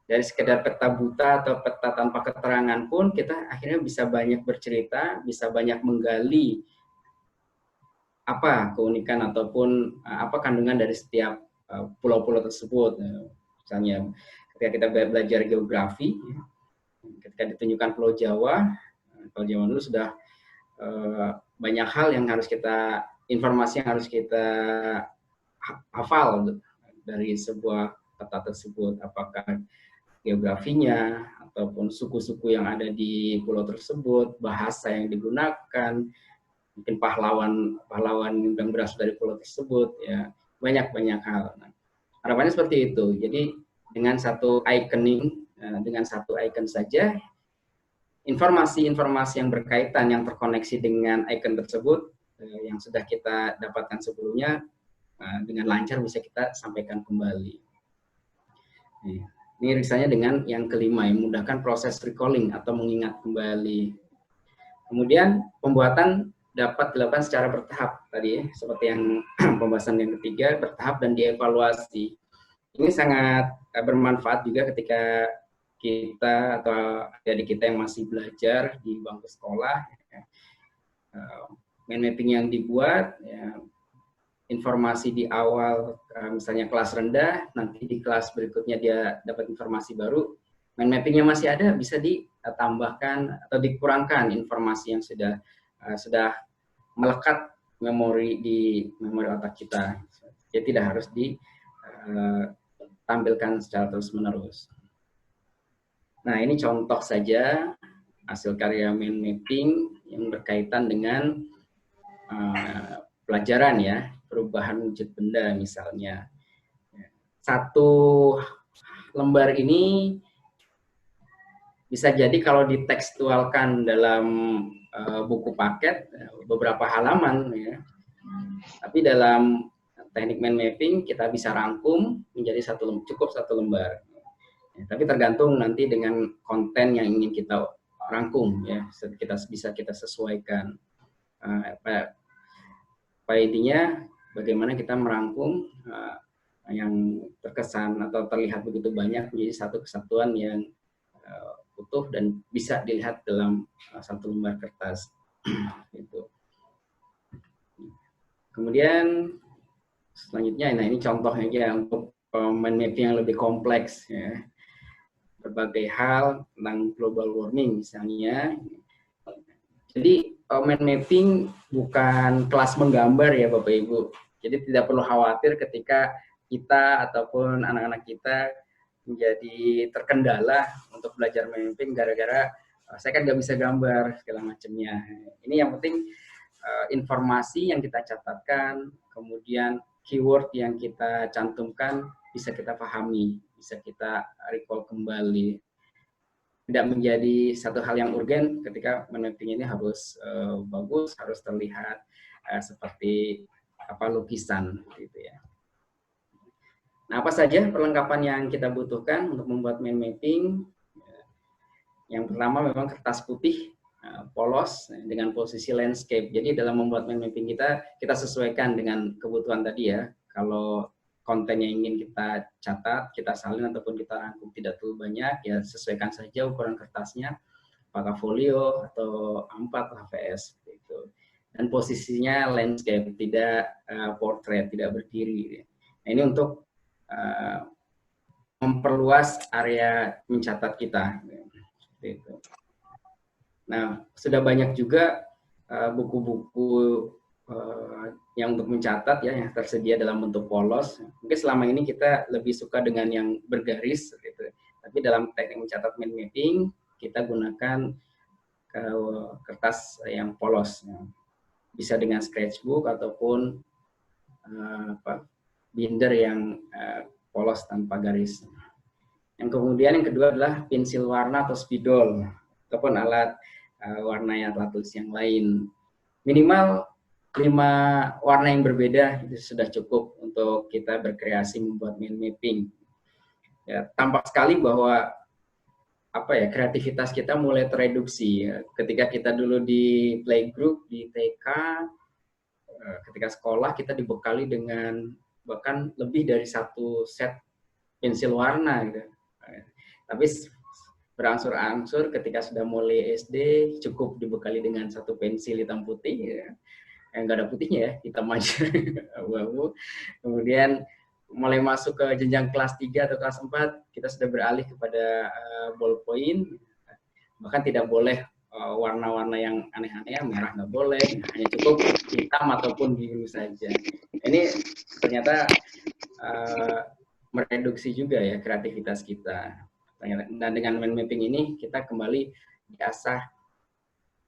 Speaker 2: Dari sekedar peta buta atau peta tanpa keterangan pun kita akhirnya bisa banyak bercerita, bisa banyak menggali apa keunikan ataupun apa kandungan dari setiap pulau-pulau tersebut. Misalnya ketika kita belajar geografi, ketika ditunjukkan Pulau Jawa dulu sudah banyak hal yang harus kita, informasi yang harus kita hafal dari sebuah peta tersebut, apakah geografinya, ataupun suku-suku yang ada di pulau tersebut, bahasa yang digunakan, mungkin pahlawan yang berasal dari pulau tersebut, ya banyak hal. Nah, harapannya seperti itu. Jadi dengan satu iconing, dengan satu icon saja, informasi-informasi yang berkaitan, yang terkoneksi dengan icon tersebut, yang sudah kita dapatkan sebelumnya, dengan lancar bisa kita sampaikan kembali. Ini misalnya dengan yang kelima, yang memudahkan proses recalling atau mengingat kembali. Kemudian pembuatan dapat dilakukan secara bertahap tadi, seperti yang pembahasan yang ketiga, bertahap dan dievaluasi. Ini sangat bermanfaat juga ketika kita atau adik kita yang masih belajar di bangku sekolah. Mind mapping yang dibuat, ya, informasi di awal, misalnya kelas rendah, nanti di kelas berikutnya dia dapat informasi baru, mind mappingnya masih ada, bisa ditambahkan atau dikurangkan informasi yang sudah melekat di memori otak kita. Jadi tidak harus ditampilkan secara terus-menerus. Nah, ini contoh saja hasil karya mind mapping yang berkaitan dengan pelajaran ya, perubahan wujud benda misalnya. Satu lembar ini bisa jadi kalau ditekstualkan dalam buku paket beberapa halaman ya. Tapi dalam teknik mind mapping kita bisa rangkum menjadi cukup satu lembar. Ya, tapi tergantung nanti dengan konten yang ingin kita rangkum ya, bisa kita sesuaikan. Intinya bagaimana kita merangkum yang terkesan atau terlihat begitu banyak menjadi satu kesatuan yang utuh dan bisa dilihat dalam satu lembar kertas. Gitu. Kemudian selanjutnya, nah ini contohnya aja untuk mind mapping yang lebih kompleks ya. Berbagai hal tentang global warming misalnya. Jadi mind mapping bukan kelas menggambar ya Bapak Ibu. Jadi tidak perlu khawatir ketika kita ataupun anak-anak kita menjadi terkendala untuk belajar mind mapping gara-gara saya kan nggak bisa gambar segala macamnya. Ini yang penting informasi yang kita catatkan, kemudian keyword yang kita cantumkan bisa kita pahami, bisa kita recall kembali. Tidak menjadi satu hal yang urgen ketika mapping ini harus bagus, harus terlihat seperti lukisan gitu ya. Nah, apa saja perlengkapan yang kita butuhkan untuk membuat mind mapping? Yang pertama memang kertas putih polos dengan posisi landscape. Jadi dalam membuat mind mapping kita sesuaikan dengan kebutuhan tadi ya. Kalau konten yang ingin kita catat, kita salin ataupun kita rangkum tidak terlalu banyak, ya sesuaikan saja ukuran kertasnya, apakah folio atau A4 HVS gitu. Dan posisinya landscape, tidak portrait, tidak berdiri. Nah, ini untuk memperluas area mencatat kita. Gitu. Nah, sudah banyak juga buku-buku yang untuk mencatat ya yang tersedia dalam bentuk polos. Mungkin selama ini kita lebih suka dengan yang bergaris gitu. Tapi dalam teknik mencatat mind mapping kita gunakan kertas yang polos. Bisa dengan sketchbook ataupun binder yang polos tanpa garis. Yang kemudian yang kedua adalah pensil warna atau spidol ataupun alat warna yang alat tulis yang lain. Minimal 5 warna yang berbeda itu sudah cukup untuk kita berkreasi membuat mind mapping. Ya, tampak sekali bahwa kreativitas kita mulai tereduksi. Ya. Ketika kita dulu di playgroup, di TK, ketika sekolah kita dibekali dengan bahkan lebih dari 1 set pensil warna gitu. Tapi berangsur-angsur ketika sudah mulai SD cukup dibekali dengan 1 pensil hitam putih ya. Yang nggak ada putihnya ya, hitam aja. Abu-abu. Kemudian mulai masuk ke jenjang kelas 3 atau kelas 4 kita sudah beralih kepada ballpoint. Bahkan tidak boleh warna-warna yang aneh-aneh, merah nggak boleh, hanya cukup hitam ataupun biru saja. Ini ternyata mereduksi juga ya kreativitas kita. Dan dengan mind mapping ini kita kembali diasah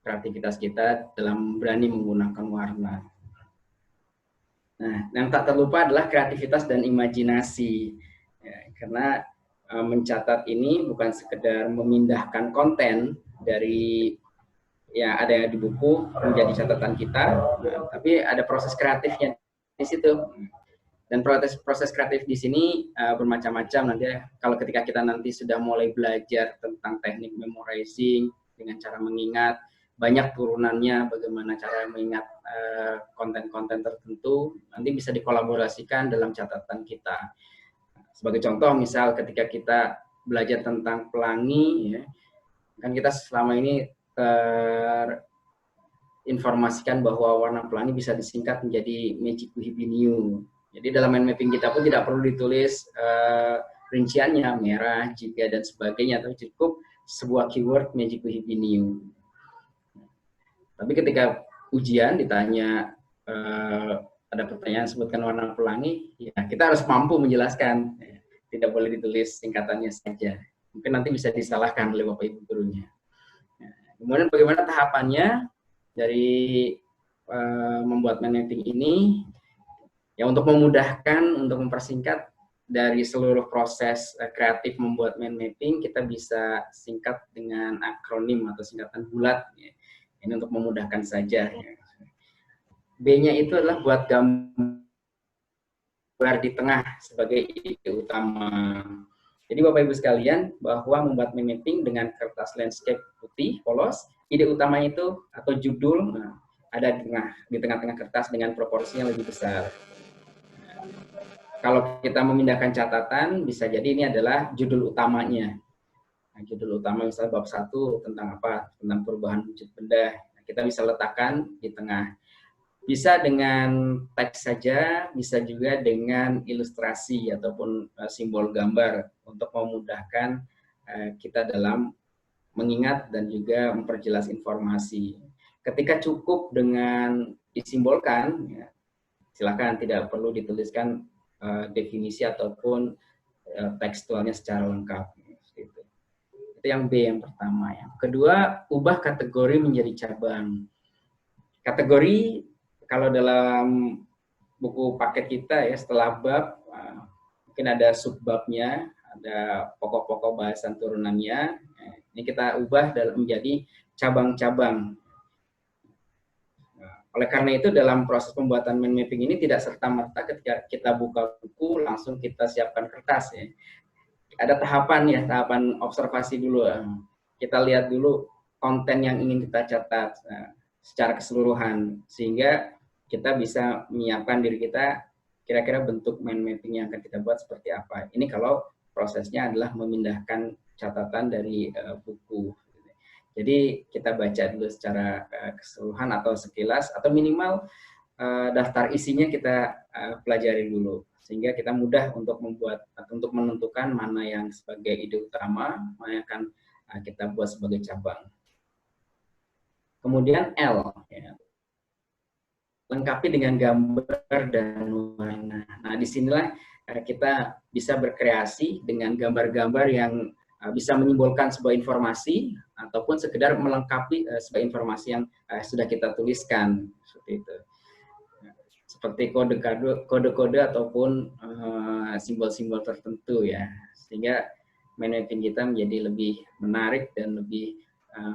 Speaker 2: kreativitas kita dalam berani menggunakan warna. Nah, yang tak terlupa adalah kreativitas dan imajinasi. Ya, karena mencatat ini bukan sekedar memindahkan konten dari yang ada di buku menjadi catatan kita, tapi ada proses kreatifnya di situ. Dan proses kreatif di sini bermacam-macam nanti ya. Kalau ketika kita nanti sudah mulai belajar tentang teknik memorizing dengan cara mengingat, banyak turunannya bagaimana cara mengingat konten-konten tertentu, nanti bisa dikolaborasikan dalam catatan kita. Sebagai contoh, misal ketika kita belajar tentang pelangi, ya, kan kita selama ini terinformasikan bahwa warna pelangi bisa disingkat menjadi Magic Hibiniu. Jadi dalam mind mapping kita pun tidak perlu ditulis rinciannya, merah, jika, dan sebagainya, tapi cukup sebuah keyword Magic Hibiniu. Tapi ketika ujian ditanya, ada pertanyaan sebutkan warna pelangi, ya kita harus mampu menjelaskan. Tidak boleh ditulis singkatannya saja. Mungkin nanti bisa disalahkan oleh Bapak Ibu gurunya. Kemudian bagaimana tahapannya dari membuat mind mapping ini? Ya, untuk memudahkan, untuk mempersingkat dari seluruh proses kreatif membuat mind mapping, kita bisa singkat dengan akronim atau singkatan bulat. Ya. Ini untuk memudahkan saja. Ya. B-nya itu adalah buat gambar di tengah sebagai ide utama. Jadi Bapak Ibu sekalian, bahwa membuat mind mapping dengan kertas landscape putih, polos, ide utama itu atau judul ada di tengah-tengah kertas dengan proporsi yang lebih besar. Kalau kita memindahkan catatan, bisa jadi ini adalah judul utamanya. Nah, judul utama misalnya bab 1 tentang apa? Tentang perubahan wujud benda. Nah, kita bisa letakkan di tengah. Bisa dengan teks saja, bisa juga dengan ilustrasi ataupun simbol gambar untuk memudahkan kita dalam mengingat dan juga memperjelas informasi. Ketika cukup dengan disimbolkan, ya, silakan, tidak perlu dituliskan definisi ataupun tekstualnya secara lengkap. Itu yang B yang pertama. Yang kedua, ubah kategori menjadi cabang. Kategori kalau dalam buku paket kita ya, setelah bab mungkin ada subbabnya, ada pokok-pokok bahasan turunannya. Ini kita ubah menjadi cabang-cabang. Oleh karena itu dalam proses pembuatan mind mapping ini tidak serta-merta ketika kita buka buku langsung kita siapkan kertas ya. Ada tahapan ya, tahapan observasi dulu. Kita lihat dulu konten yang ingin kita catat secara keseluruhan sehingga kita bisa menyiapkan diri kita kira-kira bentuk mind mapping yang akan kita buat seperti apa. Ini kalau prosesnya adalah memindahkan catatan dari buku. Jadi kita baca dulu secara keseluruhan atau sekilas atau minimal daftar isinya kita pelajari dulu sehingga kita mudah untuk membuat atau untuk menentukan mana yang sebagai ide utama, mana yang akan kita buat sebagai cabang. Kemudian L, ya. Lengkapi dengan gambar dan warna. Nah, disinilah kita bisa berkreasi dengan gambar-gambar yang bisa menyimbolkan sebuah informasi ataupun sekedar melengkapi sebuah informasi yang sudah kita tuliskan seperti itu. Seperti kode-kode ataupun simbol-simbol tertentu ya, sehingga mind mapping kita menjadi lebih menarik dan lebih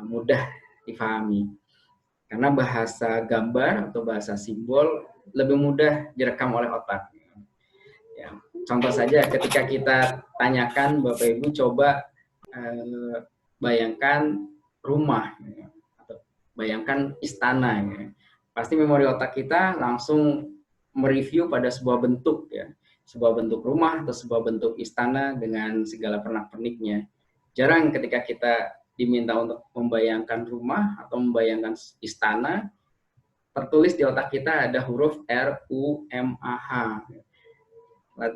Speaker 2: mudah difahami. Karena bahasa gambar atau bahasa simbol lebih mudah direkam oleh otak. Ya, contoh saja ketika kita tanyakan Bapak Ibu coba bayangkan rumah ya, atau bayangkan istana ya. Pasti memori otak kita langsung mereview pada sebuah bentuk ya, sebuah bentuk rumah atau sebuah bentuk istana dengan segala pernak-perniknya. Jarang ketika kita diminta untuk membayangkan rumah atau membayangkan istana, tertulis di otak kita ada huruf R, U, M, A, H.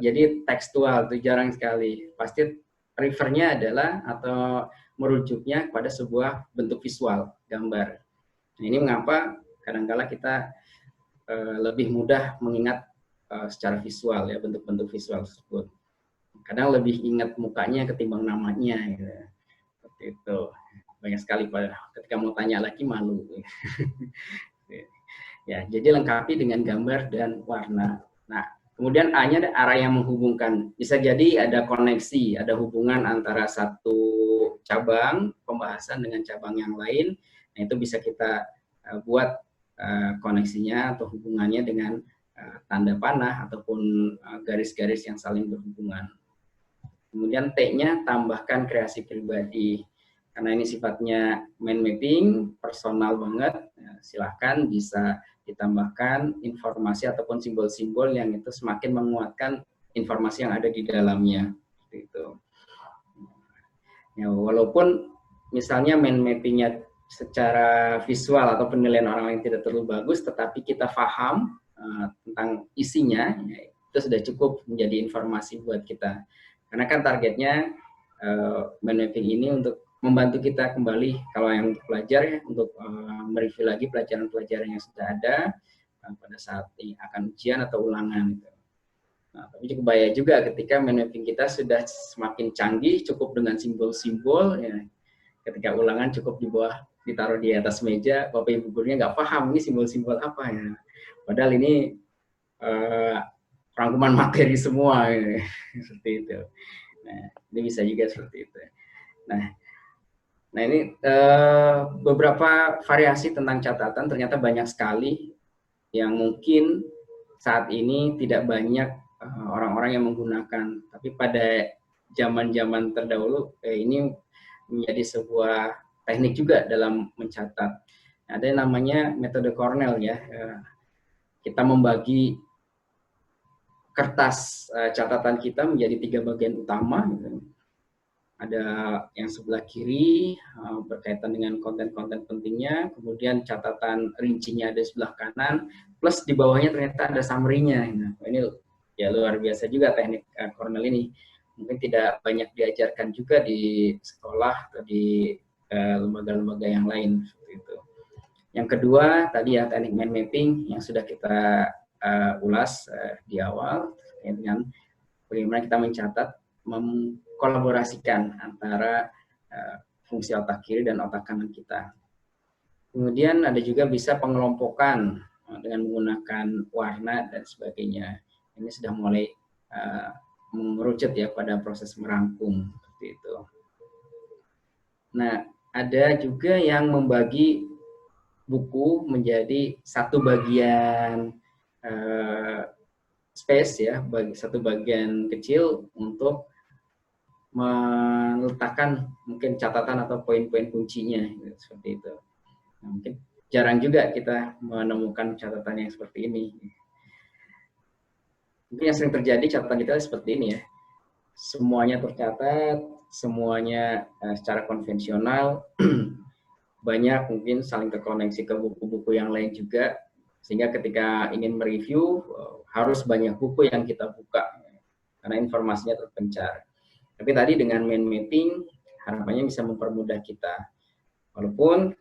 Speaker 2: Jadi tekstual itu jarang sekali. Pasti refernya adalah atau merujuknya pada sebuah bentuk visual, gambar. Nah, ini mengapa kadang-kala kita lebih mudah mengingat secara visual ya, bentuk-bentuk visual tersebut. Kadang lebih ingat mukanya ketimbang namanya gitu. Seperti itu. Banyak sekali ketika mau tanya lagi malu. Ya, jadi lengkapi dengan gambar dan warna. Nah, kemudian A-nya ada arah yang menghubungkan. Bisa jadi ada koneksi, ada hubungan antara satu cabang pembahasan dengan cabang yang lain. Nah, itu bisa kita buat koneksinya atau hubungannya dengan tanda panah ataupun garis-garis yang saling berhubungan. Kemudian T-nya tambahkan kreasi pribadi. Karena ini sifatnya mind mapping, personal banget, silahkan bisa ditambahkan informasi ataupun simbol-simbol yang itu semakin menguatkan informasi yang ada di dalamnya. Gitu. Ya, walaupun misalnya mind mappingnya secara visual atau penilaian orang lain tidak terlalu bagus, tetapi kita paham tentang isinya, ya, itu sudah cukup menjadi informasi buat kita. Karena kan targetnya mind mapping ini untuk membantu kita kembali, kalau yang untuk pelajar ya, untuk mereview lagi pelajaran-pelajaran yang sudah ada pada saat akan ujian atau ulangan. Gitu. Nah, tapi cukup bahaya juga ketika mind mapping kita sudah semakin canggih, cukup dengan simbol-simbol, ya, ketika ulangan cukup ditaruh di atas meja, Bapak Ibu gurunya nggak paham ini simbol-simbol apa ya. Padahal ini rangkuman materi semua, ya. Seperti itu. Nah, ini bisa juga seperti itu. Nah ini beberapa variasi tentang catatan ternyata banyak sekali yang mungkin saat ini tidak banyak orang-orang yang menggunakan. Tapi pada zaman-zaman terdahulu ini menjadi sebuah teknik juga dalam mencatat. Ada yang namanya metode Cornell ya. Kita membagi kertas catatan kita menjadi 3 bagian utama. Gitu. Ada yang sebelah kiri berkaitan dengan konten-konten pentingnya, kemudian catatan rincinya ada di sebelah kanan, plus di bawahnya ternyata ada summary-nya. Nah, ini ya luar biasa juga teknik Cornell ini. Mungkin tidak banyak diajarkan juga di sekolah atau di lembaga-lembaga yang lain seperti itu. Yang kedua tadi ya teknik mind mapping yang sudah kita ulas di awal dengan bagaimana kita mencatat, mengkolaborasikan antara fungsi otak kiri dan otak kanan kita. Kemudian ada juga bisa pengelompokan dengan menggunakan warna dan sebagainya. Ini sudah mulai mengerucut ya pada proses merangkum seperti itu. Nah, ada juga yang membagi buku menjadi satu bagian space ya, bagi satu bagian kecil untuk meletakkan mungkin catatan atau poin-poin kuncinya gitu, seperti itu. Nah, mungkin jarang juga kita menemukan catatan yang seperti ini. Mungkin yang sering terjadi catatan kita seperti ini ya. Semuanya tercatat, semuanya secara konvensional, banyak mungkin saling terkoneksi ke buku-buku yang lain juga, sehingga ketika ingin mereview harus banyak buku yang kita buka karena informasinya terpencar. Tapi tadi dengan mind mapping harapannya bisa mempermudah kita, walaupun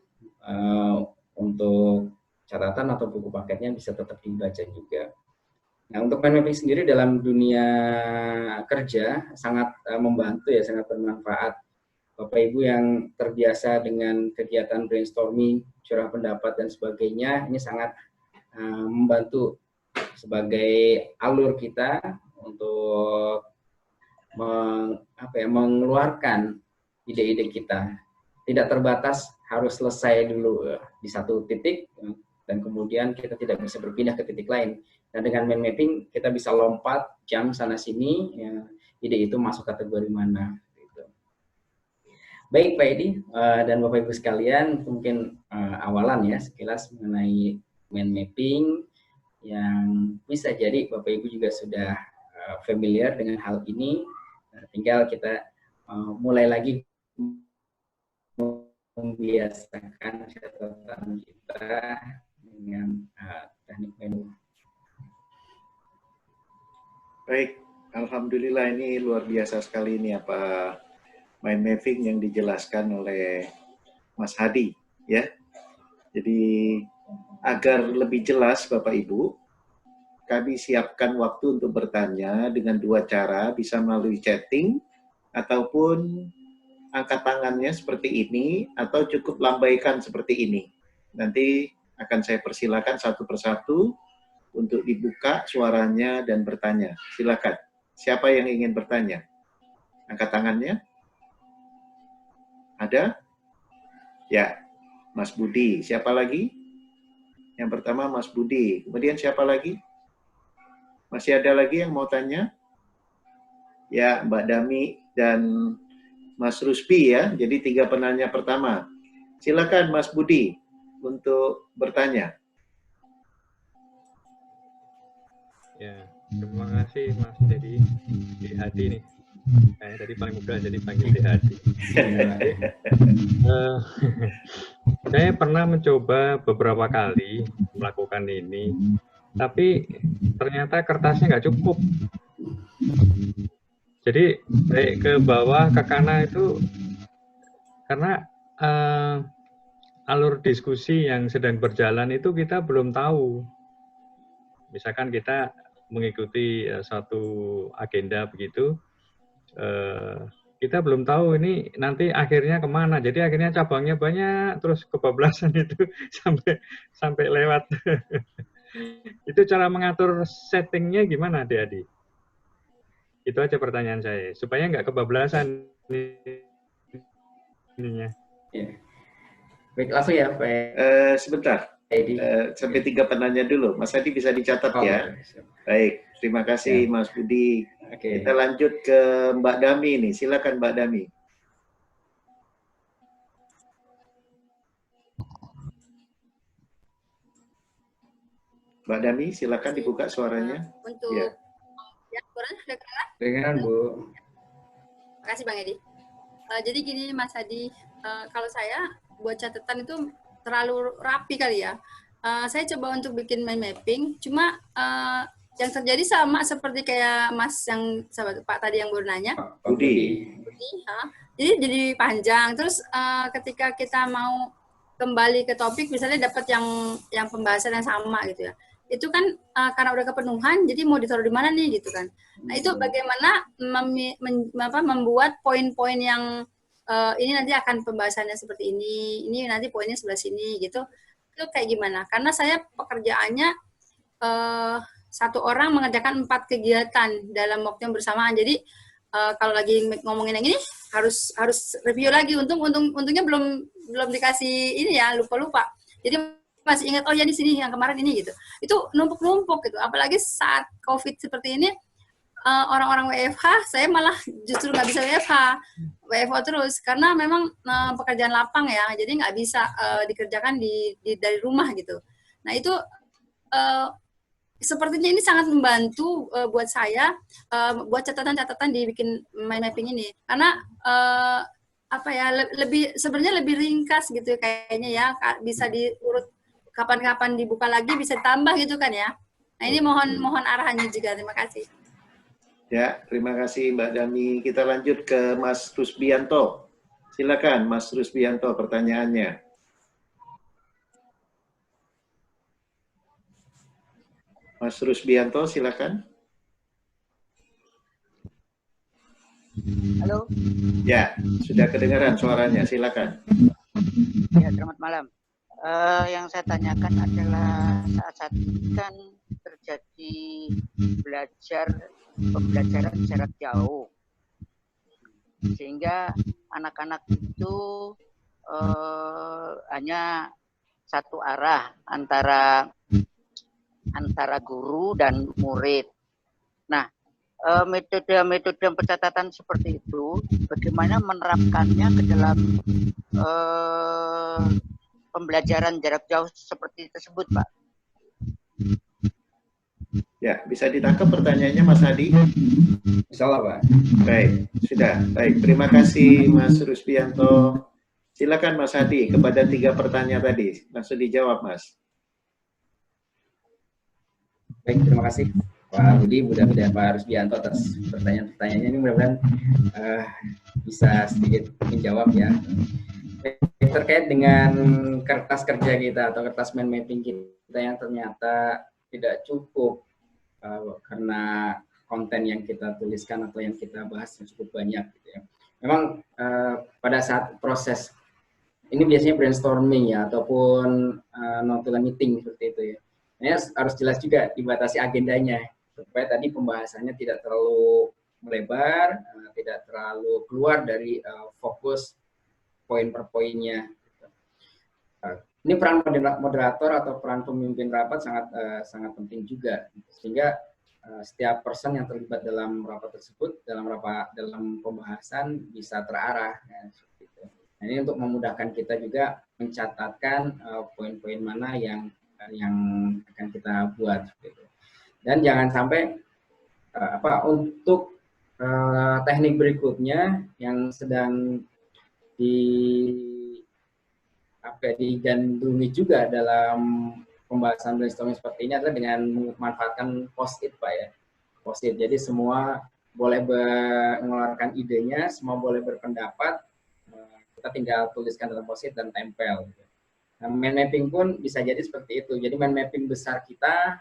Speaker 2: untuk catatan atau buku paketnya bisa tetap dibaca juga. Nah, untuk mind mapping sendiri dalam dunia kerja sangat membantu ya, sangat bermanfaat. Bapak Ibu yang terbiasa dengan kegiatan brainstorming, curah pendapat dan sebagainya, ini sangat membantu sebagai alur kita untuk mengeluarkan ide-ide kita. Tidak terbatas harus selesai dulu di satu titik dan kemudian kita tidak bisa berpindah ke titik lain. Nah, dengan mind mapping kita bisa lompat jam sana sini, ya, ide itu masuk kategori mana. Gitu. Baik Pak Edi dan Bapak Ibu sekalian, mungkin awalan ya sekilas mengenai mind mapping yang bisa jadi Bapak Ibu juga sudah familiar dengan hal ini. Tinggal kita mulai lagi membiasakan catatan kita dengan teknik menu.
Speaker 1: Baik, alhamdulillah ini luar biasa sekali ini apa mind mapping yang dijelaskan oleh Mas Hadi ya. Jadi agar lebih jelas Bapak Ibu, kami siapkan waktu untuk bertanya dengan dua cara, bisa melalui chatting ataupun angkat tangannya seperti ini atau cukup lambaikan seperti ini. Nanti akan saya persilakan satu persatu untuk dibuka suaranya dan bertanya. Silakan. Siapa yang ingin bertanya? Angkat tangannya. Ada? Ya, Mas Budi. Siapa lagi? Yang pertama Mas Budi. Kemudian siapa lagi? Masih ada lagi yang mau tanya? Ya, Mbak Dami dan Mas Ruspi ya. Jadi 3 penanya pertama. Silakan Mas Budi untuk bertanya.
Speaker 4: Ya, terima kasih Mas Dedi Hadi nih. Saya tadi paling muda jadi panggil Hadi. Saya pernah mencoba beberapa kali melakukan ini, tapi ternyata kertasnya nggak cukup. Jadi baik ke bawah ke kanan itu karena alur diskusi yang sedang berjalan itu kita belum tahu. Misalkan kita mengikuti suatu agenda begitu, kita belum tahu ini nanti akhirnya kemana. Jadi akhirnya cabangnya banyak, terus kebablasan itu sampai lewat. Itu cara mengatur settingnya gimana, Adi? Itu aja pertanyaan saya, supaya nggak kebablasan ininya.
Speaker 2: Ya. Baik, langsung ya, Pak.
Speaker 1: Sebentar. Sampai 3 penanya dulu. Mas Adi bisa dicatat ya. Baik, terima kasih ya. Mas Budi. Oke. Kita lanjut ke Mbak Dami nih. Silakan Mbak Dami. Mbak Dami, silakan dibuka suaranya.
Speaker 6: Untuk
Speaker 1: ya,
Speaker 6: suaranya sudah kedengaran?
Speaker 2: Dengar, Bu.
Speaker 6: Terima kasih Bang Edi. Jadi gini Mas Adi, kalau saya buat catatan itu terlalu rapi kali ya. Saya coba untuk bikin mind mapping, cuma yang terjadi sama seperti kayak Mas yang sahabat Pak tadi yang baru nanya.
Speaker 1: Budi.
Speaker 6: Jadi panjang. Terus ketika kita mau kembali ke topik, misalnya dapat yang pembahasan yang sama gitu ya. Itu kan karena udah kepenuhan, jadi mau ditaruh di mana nih gitu kan. Nah itu bagaimana membuat poin-poin yang ini nanti akan pembahasannya seperti ini nanti poinnya sebelah sini gitu. Itu kayak gimana? Karena saya pekerjaannya satu orang mengerjakan 4 kegiatan dalam waktu yang bersamaan. Jadi kalau lagi ngomongin yang ini harus review lagi. Untungnya belum dikasih ini ya, lupa. Jadi masih ingat, oh ya di sini yang kemarin ini gitu. Itu numpuk gitu. Apalagi saat COVID seperti ini, orang-orang WFH, saya malah justru nggak bisa WFH terus karena memang pekerjaan lapang ya, jadi nggak bisa dikerjakan dari rumah gitu. Nah itu sepertinya ini sangat membantu buat saya buat catatan-catatan dibikin mind mapping ini karena apa ya sebenarnya lebih ringkas gitu kayaknya ya, bisa diurut kapan-kapan dibuka lagi, bisa tambah gitu kan ya. Nah ini mohon arahannya juga. Terima kasih.
Speaker 1: Ya, terima kasih Mbak Dami. Kita lanjut ke Mas Rusbianto. Silakan Mas Rusbianto pertanyaannya. Mas Rusbianto, silakan.
Speaker 7: Halo.
Speaker 1: Ya, sudah kedengaran suaranya. Silakan.
Speaker 7: Ya, selamat malam. Yang saya tanyakan adalah saat kan terjadi pembelajaran jarak jauh, sehingga anak-anak itu hanya satu arah antara guru dan murid. Nah, metode pencatatan seperti itu, bagaimana menerapkannya ke dalam pembelajaran jarak jauh seperti tersebut, Pak?
Speaker 1: Ya, bisa ditangkap pertanyaannya Mas Hadi?
Speaker 2: Insyaallah, Pak.
Speaker 1: Baik, sudah. Baik, terima kasih Mas Rusbianto. Silakan Mas Hadi, kepada 3 pertanyaan tadi. Langsung dijawab, Mas.
Speaker 2: Baik, terima kasih Pak Budi, mudah-mudahan Pak Rusbianto atas pertanyaan-pertanyaannya ini mudah-mudahan bisa sedikit menjawab ya. Terkait dengan kertas kerja kita atau kertas mind mapping kita yang ternyata tidak cukup karena konten yang kita tuliskan atau yang kita bahas cukup banyak gitu ya. Memang pada saat proses ini biasanya brainstorming ya ataupun notulen meeting seperti itu ya. Nah, harus jelas juga dibatasi agendanya supaya tadi pembahasannya tidak terlalu melebar, tidak terlalu keluar dari fokus poin per poinnya. Ini peran moderator atau peran pemimpin rapat sangat penting juga, sehingga setiap person yang terlibat dalam rapat tersebut, dalam pembahasan bisa terarah. Ya, gitu. Nah, ini untuk memudahkan kita juga mencatatkan poin-poin mana yang akan kita buat. Gitu. Dan jangan sampai untuk teknik berikutnya yang sedang digandrungi juga dalam pembahasan brainstorming seperti ini adalah dengan memanfaatkan post-it, Pak ya. Post-it. Jadi semua boleh mengeluarkan idenya, semua boleh berpendapat. Kita tinggal tuliskan dalam post-it dan tempel. Nah, mind mapping pun bisa jadi seperti itu. Jadi mind mapping besar kita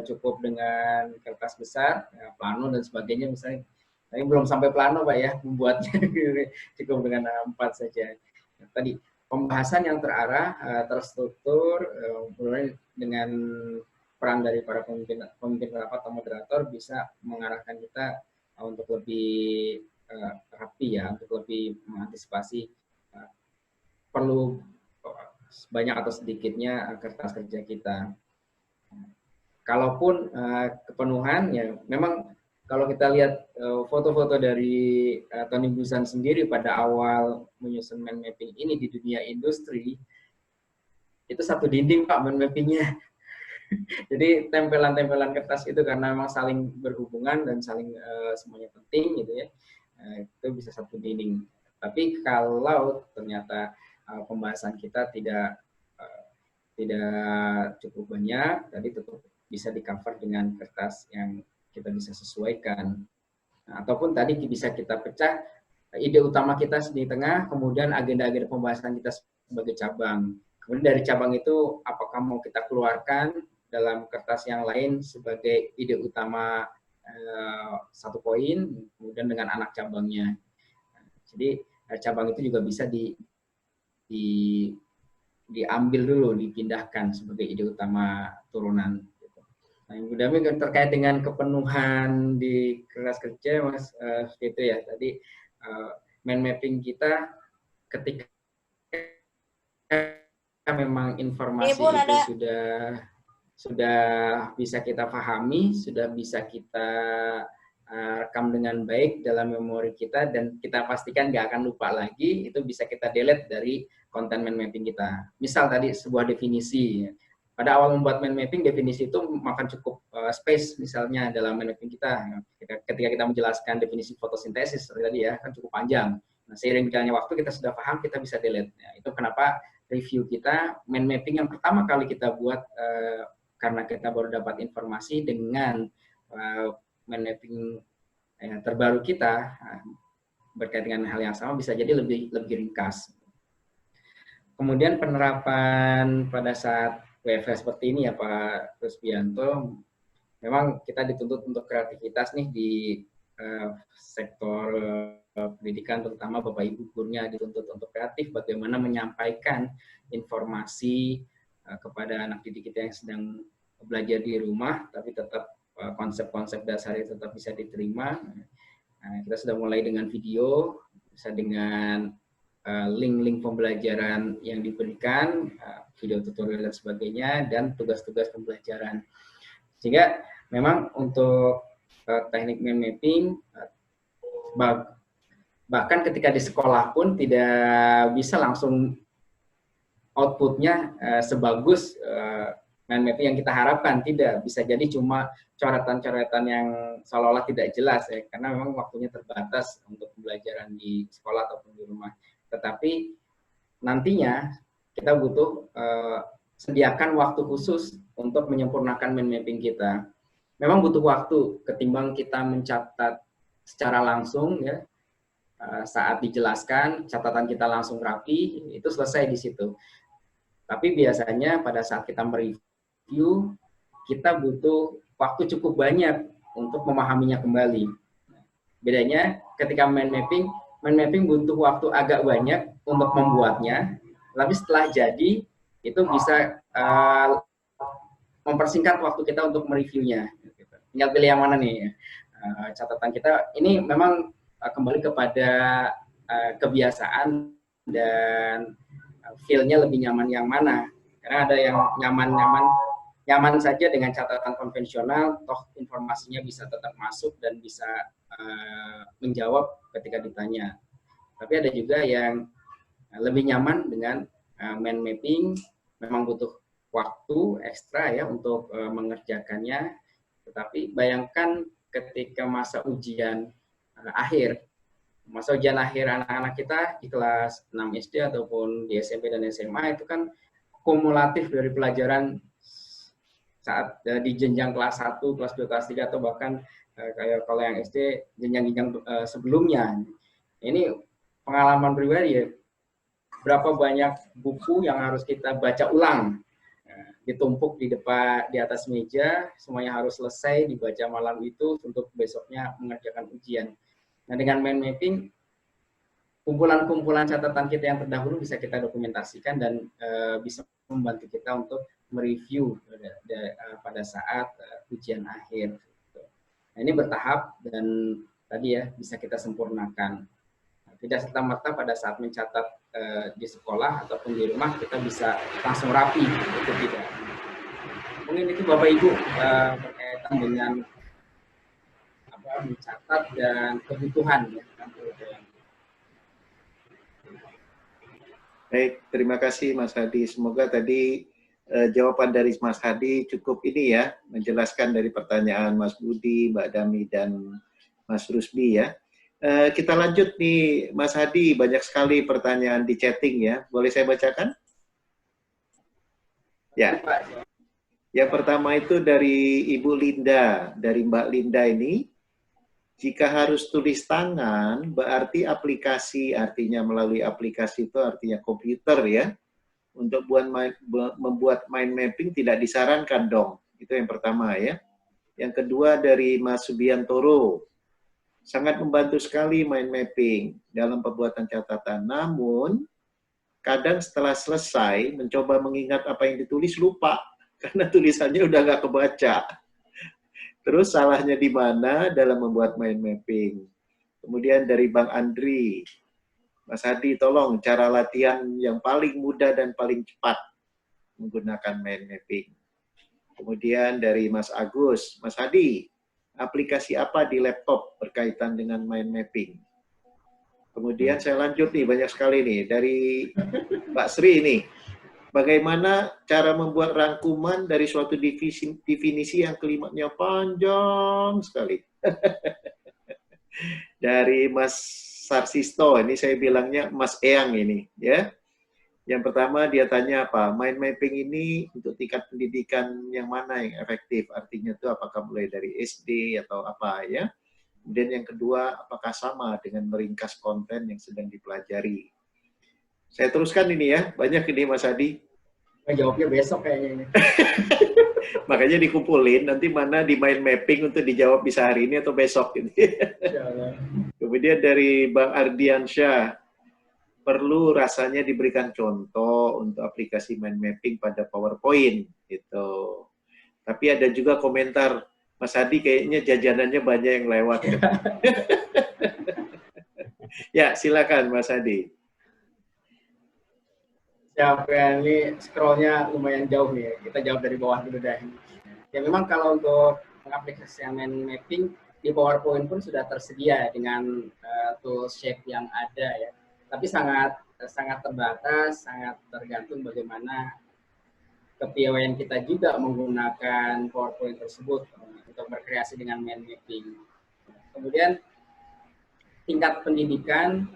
Speaker 2: cukup dengan kertas besar, ya, plano dan sebagainya misalnya. Tapi belum sampai plano, Pak ya, membuatnya cukup dengan 4 saja. Tadi pembahasan yang terarah, terstruktur, mulai dengan peran dari para pemimpin rapat atau moderator bisa mengarahkan kita untuk lebih rapi ya, untuk lebih mengantisipasi perlu banyak atau sedikitnya kertas kerja kita. Kalaupun kepenuhan ya memang kalau kita lihat foto-foto dari Tony Busan sendiri pada awal menyusun mind mapping ini di dunia industri, itu satu dinding Pak mind mappingnya. Jadi tempelan-tempelan kertas itu karena memang saling berhubungan dan saling semuanya penting gitu ya, itu bisa satu dinding. Tapi kalau ternyata pembahasan kita tidak cukup banyak, tadi tetap bisa di-cover dengan kertas yang kita bisa sesuaikan. Nah, ataupun tadi bisa kita pecah ide utama kita di tengah, kemudian agenda-agenda pembahasan kita sebagai cabang. Kemudian dari cabang itu apakah mau kita keluarkan dalam kertas yang lain sebagai ide utama satu poin, kemudian dengan anak cabangnya. Jadi cabang itu juga bisa diambil dulu, dipindahkan sebagai ide utama turunan. Nah, Ibu Dami terkait dengan kepenuhan di kelas kerja, Mas, itu ya tadi mind mapping kita ketika memang informasi itu sudah bisa kita pahami, sudah bisa kita rekam dengan baik dalam memori kita, dan kita pastikan nggak akan lupa lagi, itu bisa kita delete dari konten mind mapping kita. Misal tadi sebuah definisi, pada awal membuat mind mapping, definisi itu makan cukup space misalnya dalam mind mapping kita. Ketika kita menjelaskan definisi fotosintesis seperti tadi ya, kan cukup panjang. Nah, seiring berjalannya waktu kita sudah paham, kita bisa delete. Nah, itu kenapa review kita, mind mapping yang pertama kali kita buat, karena kita baru dapat informasi dengan mind mapping terbaru kita berkaitan dengan hal yang sama, bisa jadi lebih ringkas. Kemudian penerapan pada saat WFH seperti ini ya Pak Rusbianto, memang kita dituntut untuk kreativitas nih di sektor pendidikan, terutama Bapak Ibu gurunya dituntut untuk kreatif bagaimana menyampaikan informasi kepada anak didik kita yang sedang belajar di rumah, tapi tetap konsep-konsep dasarnya tetap bisa diterima. Kita sudah mulai dengan video, bisa dengan link-link pembelajaran yang diberikan, video tutorial dan sebagainya, dan tugas-tugas pembelajaran. Sehingga memang untuk teknik mind mapping, bahkan ketika di sekolah pun tidak bisa langsung outputnya sebagus mind mapping yang kita harapkan. Tidak, bisa jadi cuma coretan-coretan yang seolah-olah tidak jelas ya, karena memang waktunya terbatas untuk pembelajaran di sekolah ataupun di rumah. Tetapi nantinya kita butuh sediakan waktu khusus untuk menyempurnakan mind mapping kita. Memang butuh waktu ketimbang kita mencatat secara langsung ya, saat dijelaskan catatan kita langsung rapi, itu selesai di situ. Tapi biasanya pada saat kita mereview, kita butuh waktu cukup banyak untuk memahaminya kembali. Bedanya ketika mind mapping butuh waktu agak banyak untuk membuatnya, tapi setelah jadi itu bisa mempersingkat waktu kita untuk mereviewnya. Tinggal pilih yang mana nih catatan kita. Ini memang kembali kepada kebiasaan dan feel-nya lebih nyaman yang mana. Karena ada yang nyaman saja dengan catatan konvensional, toh informasinya bisa tetap masuk dan bisa menjawab ketika ditanya. Tapi ada juga yang lebih nyaman dengan mind mapping, memang butuh waktu ekstra ya untuk mengerjakannya. Tetapi bayangkan ketika masa ujian akhir anak-anak kita di kelas 6 SD ataupun di SMP dan SMA itu kan kumulatif dari pelajaran saat di jenjang kelas 1, kelas 2, kelas 3 atau bahkan kayak kalau yang SD jenjang-jenjang sebelumnya. Ini pengalaman pribadi ya, berapa banyak buku yang harus kita baca ulang, ditumpuk di atas meja, semuanya harus selesai dibaca malam itu untuk besoknya mengerjakan ujian. Nah, dengan mind mapping, kumpulan-kumpulan catatan kita yang terdahulu bisa kita dokumentasikan dan bisa membantu kita untuk mereview pada saat ujian akhir. Nah, ini bertahap dan tadi ya bisa kita sempurnakan. Tidak serta-merta pada saat mencatat di sekolah ataupun di rumah kita bisa langsung rapi, itu tidak. Mungkin itu Bapak Ibu berkaitan dengan mencatat dan kebutuhan ya.
Speaker 1: Baik, terima kasih Mas Hadi. Semoga tadi jawaban dari Mas Hadi cukup ini ya, menjelaskan dari pertanyaan Mas Budi, Mbak Dami, dan Mas Rusbi ya. Kita lanjut nih, Mas Hadi, banyak sekali pertanyaan di chatting ya. Boleh saya bacakan? Ya. Yang pertama itu dari Ibu Linda, dari Mbak Linda ini. Jika harus tulis tangan, berarti aplikasi, artinya melalui aplikasi itu artinya komputer ya. Untuk membuat mind mapping tidak disarankan dong. Itu yang pertama ya. Yang kedua dari Mas Subiantoro. Sangat membantu sekali mind mapping dalam pembuatan catatan. Namun, kadang setelah selesai, mencoba mengingat apa yang ditulis, lupa. Karena tulisannya udah nggak kebaca. Terus salahnya di mana dalam membuat mind mapping. Kemudian dari Bang Andri, Mas Hadi, tolong cara latihan yang paling mudah dan paling cepat menggunakan mind mapping. Kemudian dari Mas Agus, Mas Hadi, aplikasi apa di laptop berkaitan dengan mind mapping? Kemudian saya lanjut nih, banyak sekali nih. Dari Mbak Sri ini, bagaimana cara membuat rangkuman dari suatu definisi yang kalimatnya panjang sekali. Dari Mas Sarsisto, ini saya bilangnya Mas Eyang ini, ya. Yang pertama dia tanya apa? Mind mapping ini untuk tingkat pendidikan yang mana yang efektif? Artinya itu apakah mulai dari SD atau apa ya? Kemudian yang kedua, apakah sama dengan meringkas konten yang sedang dipelajari? Saya teruskan ini ya, banyak ini Mas Hadi.
Speaker 2: Jawabnya besok kayaknya ini.
Speaker 1: Makanya dikumpulin, nanti mana di mind mapping untuk dijawab bisa hari ini atau besok. Gitu. Kemudian dari Bang Ardiansyah, perlu rasanya diberikan contoh untuk aplikasi mind mapping pada PowerPoint. Gitu. Tapi ada juga komentar, Mas Hadi kayaknya jajanannya banyak yang lewat. Ya, silakan Mas Hadi.
Speaker 2: Siapa ini scrollnya lumayan jauh nih. Kita jawab dari bawah dulu deh. Ya memang kalau untuk pengaplikasian mind mapping di PowerPoint pun sudah tersedia dengan tools shape yang ada ya. Tapi sangat terbatas, sangat tergantung bagaimana kepiawaian kita juga menggunakan PowerPoint tersebut untuk berkreasi dengan mind mapping. Kemudian tingkat pendidikan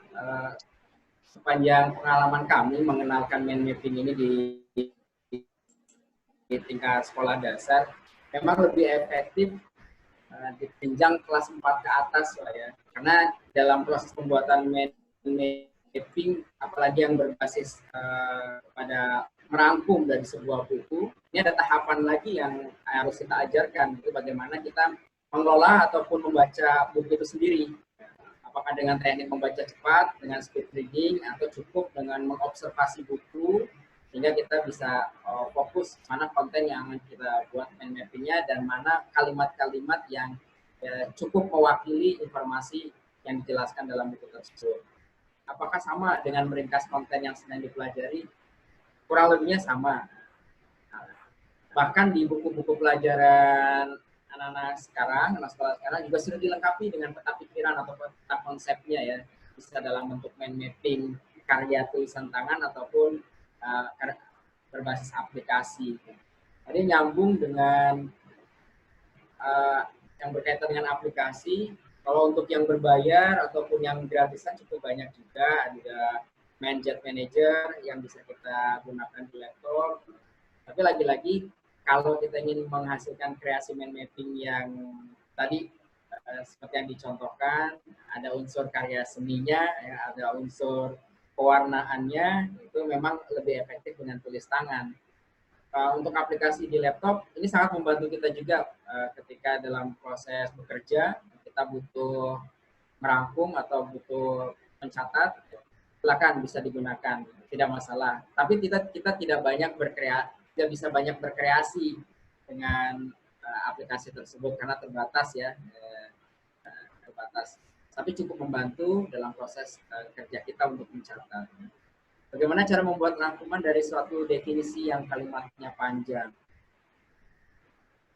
Speaker 2: sepanjang pengalaman kami mengenalkan mind mapping ini di tingkat sekolah dasar memang lebih efektif di jenjang kelas 4 ke atas lah ya. Karena dalam proses pembuatan mind mapping apalagi yang berbasis pada merangkum dari sebuah buku, ini ada tahapan lagi yang harus kita ajarkan, itu bagaimana kita mengelola ataupun membaca buku itu sendiri. Apakah dengan teknik membaca cepat, dengan speed reading, atau cukup dengan mengobservasi buku, sehingga kita bisa fokus mana konten yang akan kita buat mind mapping-nya dan mana kalimat-kalimat yang cukup mewakili informasi yang dijelaskan dalam buku tersebut. Apakah sama dengan meringkas konten yang sedang dipelajari? Kurang lebihnya sama. Bahkan di buku-buku pelajaran anak-anak sekarang, anak sekolah sekarang juga sudah dilengkapi dengan peta pikiran atau peta konsepnya ya, bisa dalam bentuk mind mapping, karya tulisan tangan ataupun berbasis aplikasi. Jadi nyambung dengan yang berkaitan dengan aplikasi. Kalau untuk yang berbayar ataupun yang gratisan cukup banyak juga, ada Mindjet Manager yang bisa kita gunakan di laptop. Tapi lagi-lagi kalau kita ingin menghasilkan kreasi mind mapping yang tadi seperti yang dicontohkan, ada unsur karya seninya, ya, ada unsur pewarnaannya, itu memang lebih efektif dengan tulis tangan. Untuk aplikasi di laptop, ini sangat membantu kita juga ketika dalam proses bekerja, kita butuh merangkum atau butuh mencatat, silakan bisa digunakan, tidak masalah. Tapi kita tidak bisa banyak berkreasi dengan aplikasi tersebut karena terbatas ya, terbatas. Tapi cukup membantu dalam proses kerja kita untuk mencatat. Bagaimana cara membuat rangkuman dari suatu definisi yang kalimatnya panjang?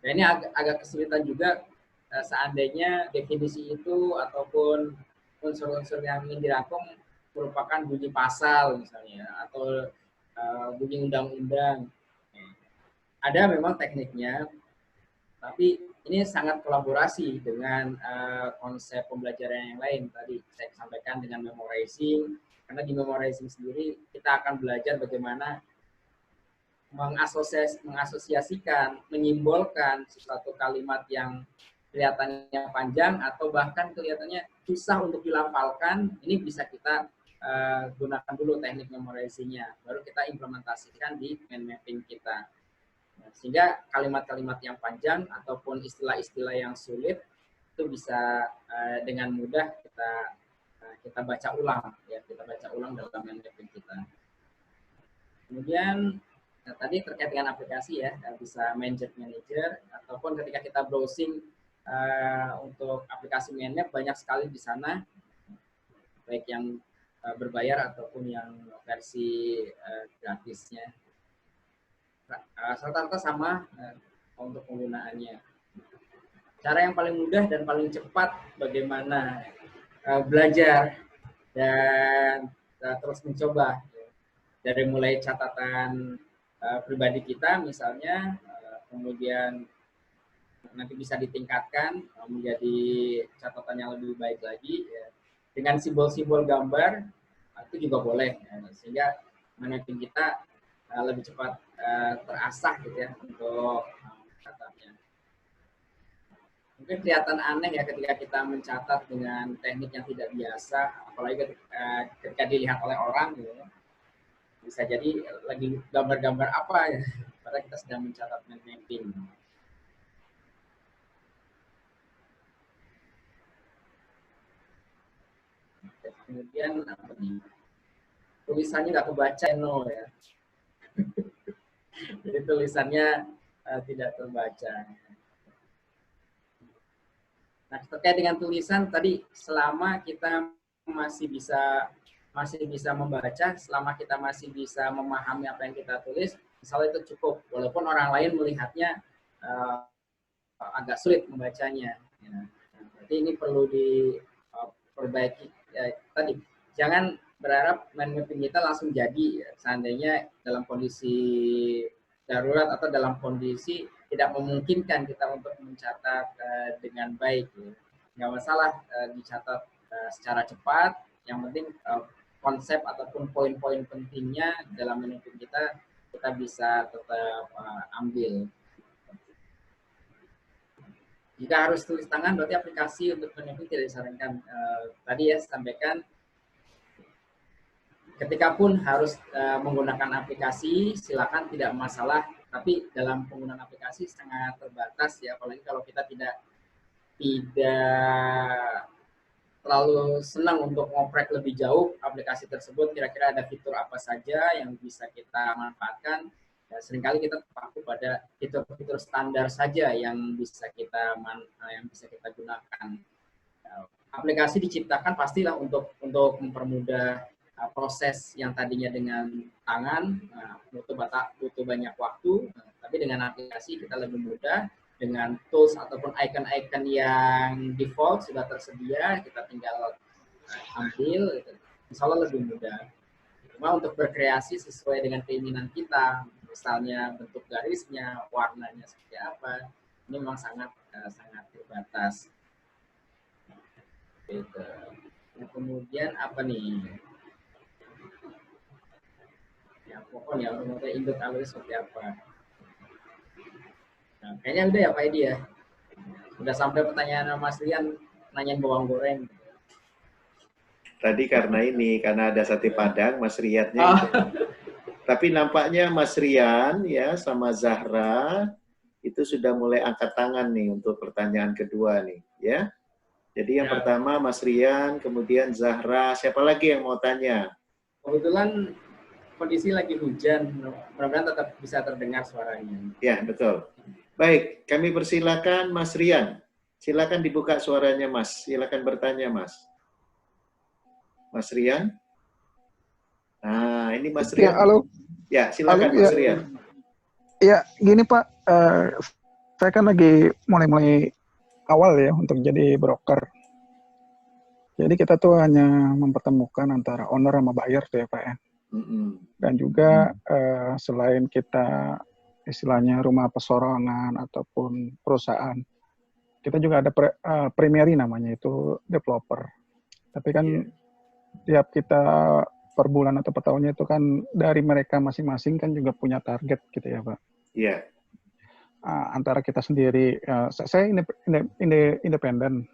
Speaker 2: Nah, ini agak kesulitan juga seandainya definisi itu ataupun unsur-unsur yang ingin dirangkum merupakan bunyi pasal misalnya atau bunyi undang-undang. Ada memang tekniknya, tapi ini sangat kolaborasi dengan konsep pembelajaran yang lain. Tadi saya sampaikan dengan memorizing, karena di memorizing sendiri kita akan belajar bagaimana mengasosiasikan, menyimbolkan sesuatu kalimat yang kelihatannya panjang atau bahkan kelihatannya susah untuk dilafalkan. Ini bisa kita gunakan dulu teknik memorizingnya, baru kita implementasikan di mind mapping kita. Sehingga kalimat-kalimat yang panjang ataupun istilah-istilah yang sulit itu itu bisa dengan mudah kita baca ulang, ya, kita baca ulang dalam mind mapping kita. Kemudian tadi terkait dengan aplikasi ya, bisa Mindjet Manager, ataupun ketika kita browsing untuk aplikasi mind map, banyak sekali di sana, baik yang berbayar ataupun yang versi gratisnya. Rata-rata sama untuk penggunaannya. Cara yang paling mudah dan paling cepat bagaimana belajar dan terus mencoba, dari mulai catatan pribadi kita misalnya, kemudian nanti bisa ditingkatkan menjadi catatan yang lebih baik lagi, ya. Dengan simbol-simbol gambar itu juga boleh, ya, sehingga mapping kita lebih cepat terasah gitu ya untuk mencatatnya. Mungkin kelihatan aneh ya ketika kita mencatat dengan teknik yang tidak biasa, apalagi ketika dilihat oleh orang gitu ya. Bisa jadi lagi gambar-gambar apa ya, padahal kita sedang mencatat mind mapping. Kemudian apa nih? Tulisannya nggak kebaca, no ya. Jadi tulisannya tidak terbaca. Nah, terkait dengan tulisan tadi, selama kita masih bisa membaca, selama kita masih bisa memahami apa yang kita tulis, misalnya itu cukup. Walaupun orang lain melihatnya agak sulit membacanya. Ya. Berarti ini perlu diperbaiki. Ya, tadi jangan berharap mind mapping kita langsung jadi, ya. Seandainya dalam kondisi darurat atau dalam kondisi tidak memungkinkan kita untuk mencatat dengan baik, ya. Nggak masalah dicatat secara cepat, yang penting konsep ataupun poin-poin pentingnya dalam mind mapping kita bisa tetap ambil. Jika harus tulis tangan, berarti aplikasi untuk mind mapping tidak disarankan. Tadi ya sampaikan, ketika pun harus menggunakan aplikasi, silakan, tidak masalah. Tapi dalam penggunaan aplikasi sangat terbatas ya, apalagi kalau kita tidak terlalu senang untuk ngoprek lebih jauh aplikasi tersebut, kira-kira ada fitur apa saja yang bisa kita manfaatkan. Ya, seringkali kita terpaku pada fitur-fitur standar saja yang bisa kita gunakan. Aplikasi diciptakan pastilah untuk mempermudah proses yang tadinya dengan tangan butuh banyak waktu, tapi dengan aplikasi kita lebih mudah. Dengan tools ataupun icon-icon yang default sudah tersedia, kita tinggal ambil, insya Allah lebih mudah. Cuma untuk berkreasi sesuai dengan keinginan kita, misalnya bentuk garisnya, warnanya seperti apa, ini memang sangat terbatas. Gitu. Nah, kemudian apa nih? Ya, pokoknya induk alur seperti apa. Nah, kayaknya udah ya Pak Edi ya. Udah sampai pertanyaan Mas Rian nanyain bawang goreng.
Speaker 1: Tadi karena ada sate Padang, Mas Riannya. Tapi nampaknya Mas Rian ya sama Zahra itu sudah mulai angkat tangan nih untuk pertanyaan kedua nih, ya. Jadi yang pertama Mas Rian, kemudian Zahra, siapa lagi yang mau tanya?
Speaker 2: Kebetulan kondisi lagi hujan, mudah-mudahan tetap bisa terdengar suaranya.
Speaker 1: Ya, betul. Baik, kami persilakan Mas Rian. Silakan dibuka suaranya, Mas. Silakan bertanya, Mas. Mas Rian? Nah, ini Mas Rian.
Speaker 8: Ya, halo.
Speaker 1: Ya, silakan halo, Mas Rian.
Speaker 8: Ya, gini Pak, saya kan lagi mulai awal ya untuk jadi broker. Jadi kita tuh hanya mempertemukan antara owner sama buyer tuh ya Pak ya. Dan juga selain kita istilahnya rumah persorangan ataupun perusahaan, kita juga ada primary namanya itu developer. Tapi kan tiap kita per bulan atau per tahunnya itu kan dari mereka masing-masing kan juga punya target gitu ya Pak.
Speaker 1: Iya.
Speaker 8: Antara kita sendiri, saya independen,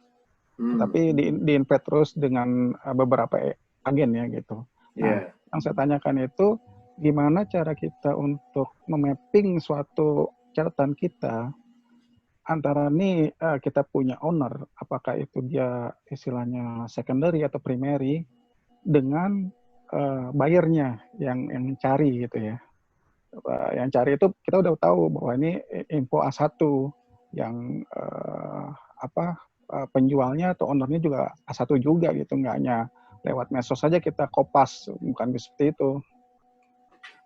Speaker 8: tapi di-invest terus dengan beberapa agen ya gitu. Nah, yang saya tanyakan itu gimana cara kita untuk memapping suatu catatan kita antara nih kita punya owner, apakah itu dia istilahnya secondary atau primary, dengan buyernya yang cari gitu ya. Yang cari itu kita udah tahu bahwa ini info A1 yang penjualnya atau ownernya juga A1 juga gitu, nggak hanya lewat medsos saja kita kopas, bukan seperti itu.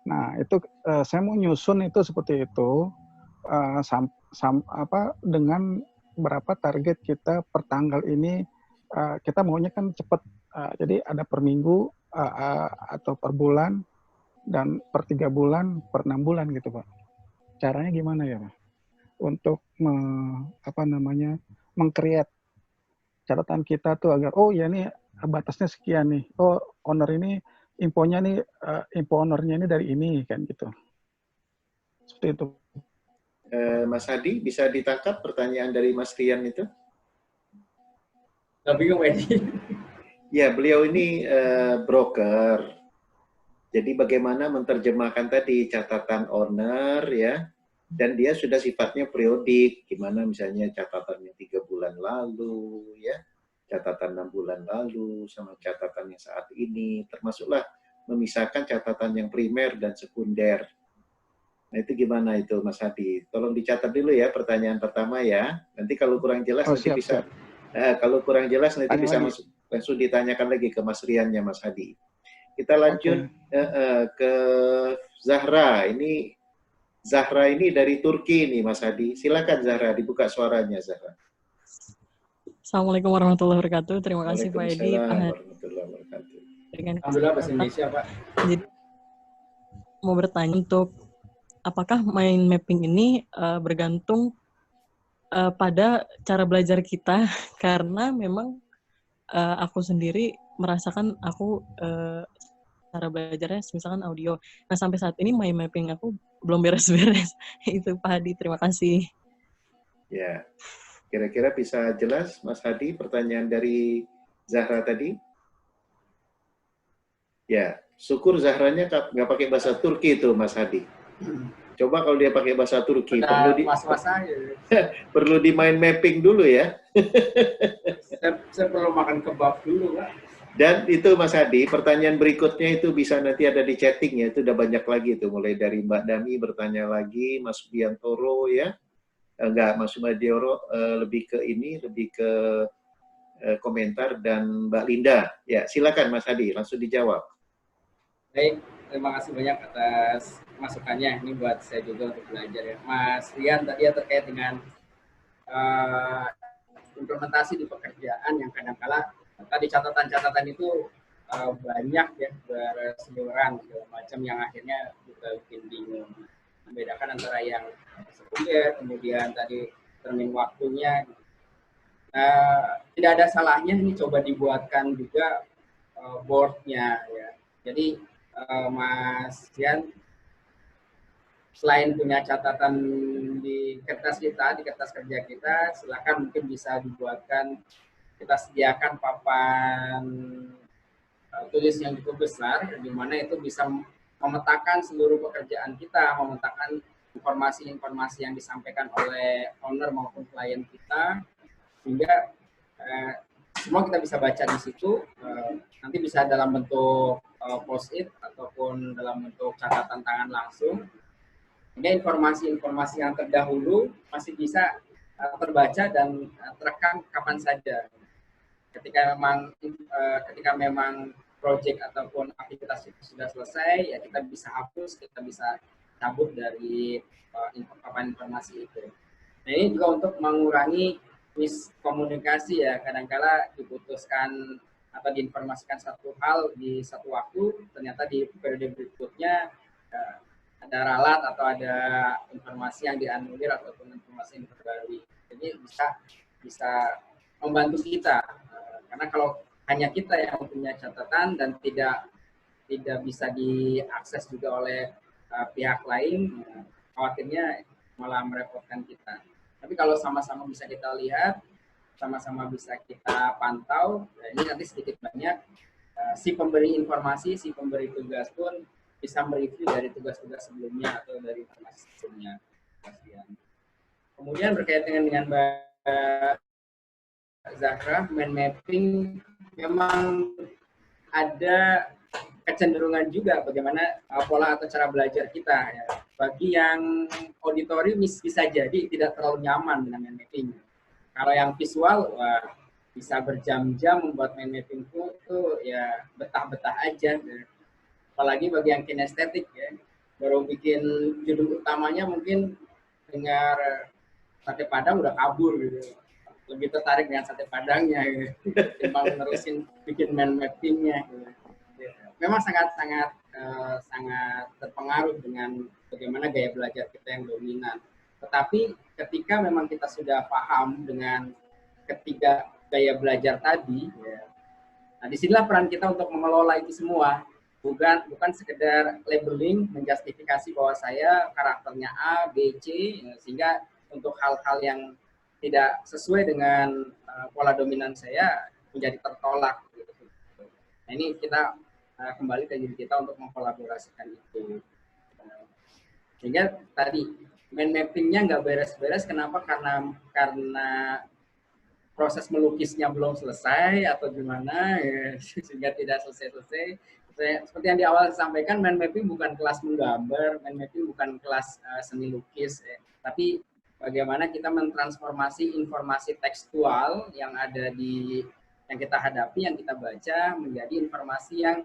Speaker 8: Nah itu saya mau nyusun itu seperti itu dengan berapa target kita per tanggal ini, kita maunya kan cepat, jadi ada per minggu atau per bulan dan per 3 bulan, per 6 bulan gitu Pak. Caranya gimana ya Pak? Untuk meng-create catatan kita tuh agar oh ya ini batasnya sekian nih. Oh owner ini infonya nih, info ownernya ini dari ini kan gitu. Seperti itu.
Speaker 1: Mas Hadi, bisa ditangkap pertanyaan dari Mas Rian itu?
Speaker 2: Nggak bingung, Edi.
Speaker 1: Ya, beliau ini broker. Jadi bagaimana menerjemahkan tadi catatan owner ya, dan dia sudah sifatnya periodik, gimana misalnya catatannya 3 bulan lalu ya, catatan 6 bulan lalu sama catatan yang saat ini, termasuklah memisahkan catatan yang primer dan sekunder. Nah itu gimana itu Mas Hadi? Tolong dicatat dulu ya pertanyaan pertama ya. Nanti kalau kurang jelas nanti bisa. Kalau kurang jelas nanti bisa langsung ditanyakan lagi ke Mas Riannya Mas Hadi. Kita lanjut ke Zahra. Ini Zahra ini dari Turki nih Mas Hadi. Silakan Zahra, dibuka suaranya Zahra.
Speaker 9: Assalamualaikum warahmatullahi wabarakatuh. Terima kasih Pak Edi.
Speaker 1: Warahmatullahi wabarakatuh.
Speaker 2: Alhamdulillah bahasa Indonesia Pak.
Speaker 9: Jadi mau bertanya untuk apakah mind mapping ini bergantung pada cara belajar kita, karena memang aku sendiri merasakan aku cara belajarnya misalkan audio. Nah sampai saat ini mind mapping aku belum beres-beres. Itu Pak Hadi, terima kasih.
Speaker 1: Ya, kira-kira bisa jelas Mas Hadi pertanyaan dari Zahra tadi? Ya, syukur Zahranya nggak pakai bahasa Turki itu Mas Hadi. Coba kalau dia pakai bahasa Turki, perlu di mind mapping dulu ya.
Speaker 2: Saya perlu makan kebab dulu, Pak.
Speaker 1: Dan itu Mas Hadi, pertanyaan berikutnya itu bisa nanti ada di chatting ya, itu udah banyak lagi itu, mulai dari Mbak Dami bertanya lagi, Mas Biantoro ya, Mas Sumardioro lebih ke ini, lebih ke komentar, dan Mbak Linda. Ya, silakan Mas Hadi, langsung dijawab.
Speaker 2: Baik, terima kasih banyak atas masukannya. Ini buat saya juga untuk belajar ya. Mas Rian tadi ya terkait dengan implementasi di pekerjaan yang kadang-kala tadi catatan-catatan itu banyak ya, berseliweran segala macam yang akhirnya juga bikin bingung. Membedakan antara yang sekunder, kemudian tadi termin waktunya. Tidak ada salahnya ini coba dibuatkan juga board-nya ya. Jadi Mas Rian selain punya catatan di kertas kita, di kertas kerja kita, silakan mungkin bisa dibuatkan, kita sediakan papan tulis yang cukup besar, di mana itu bisa memetakan seluruh pekerjaan kita, memetakan informasi-informasi yang disampaikan oleh owner maupun klien kita, sehingga semua kita bisa baca di situ, nanti bisa dalam bentuk post-it ataupun dalam bentuk catatan tangan langsung. Ini informasi-informasi yang terdahulu masih bisa terbaca dan terekam kapan saja. Ketika memang proyek ataupun aktivitas itu sudah selesai, ya kita bisa hapus, kita bisa cabut dari papan informasi itu. Nah ini juga untuk mengurangi miskomunikasi ya, kadang-kala diputuskan atau diinformasikan satu hal di satu waktu, ternyata di periode berikutnya ada ralat atau ada informasi yang dianulir ataupun informasi yang diperbarui. Jadi bisa membantu kita, karena kalau hanya kita yang punya catatan dan tidak bisa diakses juga oleh pihak lain, khawatirnya malah merepotkan kita. Tapi kalau sama-sama bisa kita lihat, sama-sama bisa kita pantau, nah ini nanti sedikit banyak si pemberi informasi, si pemberi tugas pun bisa mereview dari tugas-tugas sebelumnya atau dari informasi sebelumnya. Kemudian berkaitan dengan Mbak Zahra, mind mapping memang ada kecenderungan juga bagaimana pola atau cara belajar kita ya. Bagi yang auditori bisa jadi tidak terlalu nyaman dengan mind mapping. Kalau yang visual, wah, bisa berjam-jam membuat mind mapping itu ya betah-betah aja. Apalagi bagi yang kinestetik ya, baru bikin judul utamanya mungkin dengar sate padang udah kabur gitu. Lebih tertarik dengan sate padangnya gitu. Ketimbang nerusin bikin mind mappingnya gitu. Memang sangat terpengaruh dengan bagaimana gaya belajar kita yang dominan. Tetapi ketika memang kita sudah paham dengan ketiga gaya belajar tadi, ya, nah disinilah peran kita untuk mengelola itu semua. Bukan sekedar labeling, menjustifikasi bahwa saya karakternya A, B, C, ya, sehingga untuk hal-hal yang tidak sesuai dengan pola dominan saya menjadi tertolak. Gitu. Nah ini kita kembali ke diri kita untuk mengkolaborasikan itu. Sehingga tadi mind mappingnya nggak beres-beres. Kenapa? Karena proses melukisnya belum selesai atau gimana, ya, sehingga tidak selesai-selesai. Seperti yang di awal saya sampaikan, mind mapping bukan kelas menggambar, mind mapping bukan kelas seni lukis, ya. Tapi bagaimana kita mentransformasi informasi tekstual yang ada yang kita hadapi, yang kita baca, menjadi informasi yang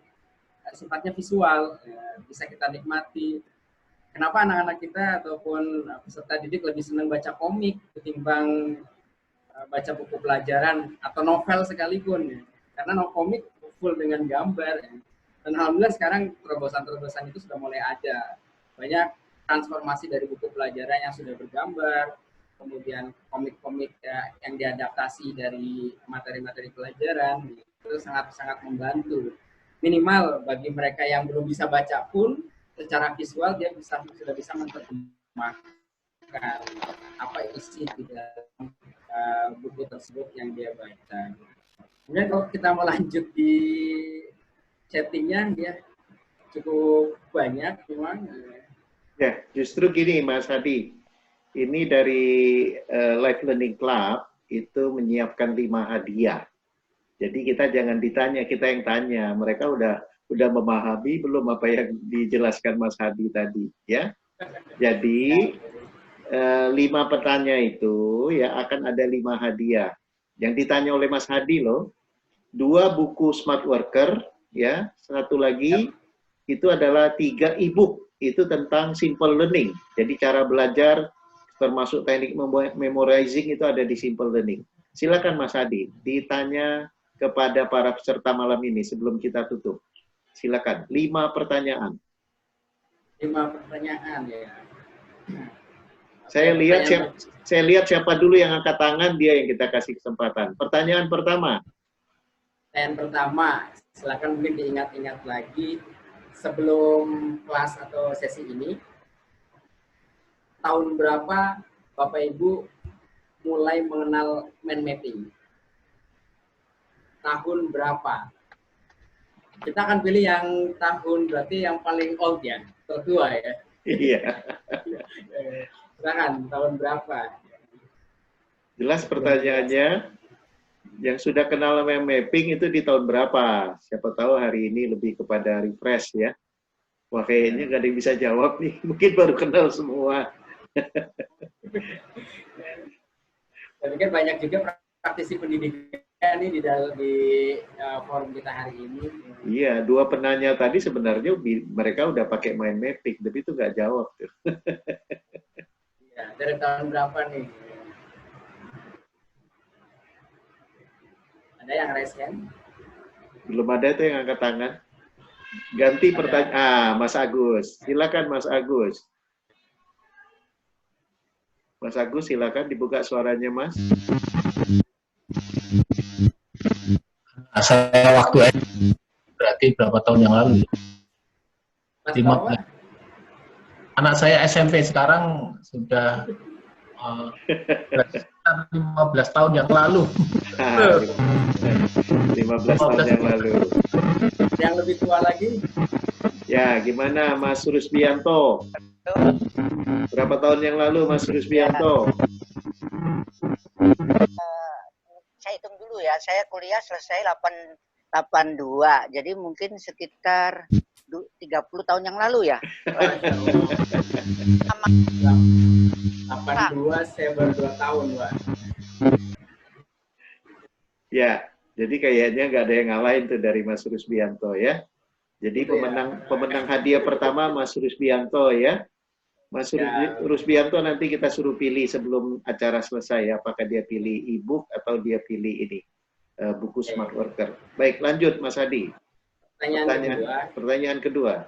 Speaker 2: sifatnya visual, ya, bisa kita nikmati. Kenapa anak-anak kita ataupun peserta didik lebih senang baca komik ketimbang baca buku pelajaran atau novel sekalipun, ya. Karena komik full dengan gambar, ya. Dan alhamdulillah sekarang terobosan-terobosan itu sudah mulai ada. Banyak transformasi dari buku pelajaran yang sudah bergambar, kemudian komik-komik ya, yang diadaptasi dari materi-materi pelajaran, itu sangat-sangat membantu. Minimal bagi mereka yang belum bisa baca pun, secara visual dia sudah bisa menerjemahkan apa isi di dalam buku tersebut yang dia baca. Kemudian kalau kita mau lanjut di chattingnya, dia cukup banyak memang.
Speaker 1: Ya, justru gini Mas Hadi, ini dari Live Learning Club itu menyiapkan 5 hadiah. Jadi kita jangan ditanya, kita yang tanya. Mereka udah memahami belum apa yang dijelaskan Mas Hadi tadi, ya. Jadi 5 pertanyaan itu ya akan ada 5 hadiah. Yang ditanya oleh Mas Hadi loh, 2 buku Smart Worker, ya, 1 lagi itu adalah 3 e-book. Itu tentang simple learning. Jadi cara belajar termasuk teknik memorizing itu ada di simple learning. Silakan Mas Hadi, ditanya kepada para peserta malam ini sebelum kita tutup. Silakan, 5 pertanyaan.
Speaker 2: 5 pertanyaan ya.
Speaker 1: Saya lihat siapa dulu yang angkat tangan, dia yang kita kasih kesempatan. Pertanyaan pertama.
Speaker 2: Pertanyaan pertama, silakan mungkin diingat-ingat lagi sebelum kelas atau sesi ini. Tahun berapa Bapak Ibu mulai mengenal mind mapping? Tahun berapa? Kita akan pilih yang tahun berarti yang paling old ya, tertua ya.
Speaker 1: Iya.
Speaker 2: Silakan, tahun berapa?
Speaker 1: Jelas pertanyaannya, yang sudah kenal mind mapping itu di tahun berapa? Siapa tahu hari ini lebih kepada refresh ya. Wah kayaknya nggak ada yang bisa jawab nih, mungkin baru kenal semua.
Speaker 2: Saya pikir banyak juga praktisi pendidikan ini di forum kita hari ini.
Speaker 1: Iya, 2 penanya tadi sebenarnya mereka udah pakai mind mapping, tapi itu nggak jawab tuh.
Speaker 2: Ya, dari tahun berapa nih? Ada yang raise hand?
Speaker 1: Belum ada tuh yang angkat tangan. Ganti pertanyaan. Mas Agus. Silakan Mas Agus. Mas Agus silakan dibuka suaranya Mas.
Speaker 10: Saya waktu berarti berapa tahun yang lalu? 15. Anak saya SMP sekarang sudah 15 tahun yang lalu.
Speaker 1: 15 tahun yang lalu.
Speaker 2: Yang lebih tua lagi?
Speaker 1: Ya, gimana Mas Rusbianto? Berapa tahun yang lalu Mas Rusbianto?
Speaker 7: Saya hitung dulu ya, saya kuliah selesai 82, jadi mungkin sekitar 30 tahun yang lalu ya.
Speaker 2: 82, saya baru 2 tahun, Pak.
Speaker 1: Ya, jadi kayaknya nggak ada yang ngalahin tuh dari Mas Rusbianto ya. Jadi pemenang hadiah pertama Mas Rusbianto ya. Mas Rusbianto nanti kita suruh pilih sebelum acara selesai ya, apakah dia pilih e-book atau dia pilih ini buku Smart Worker. Baik, lanjut Mas Hadi. Pertanyaan kedua.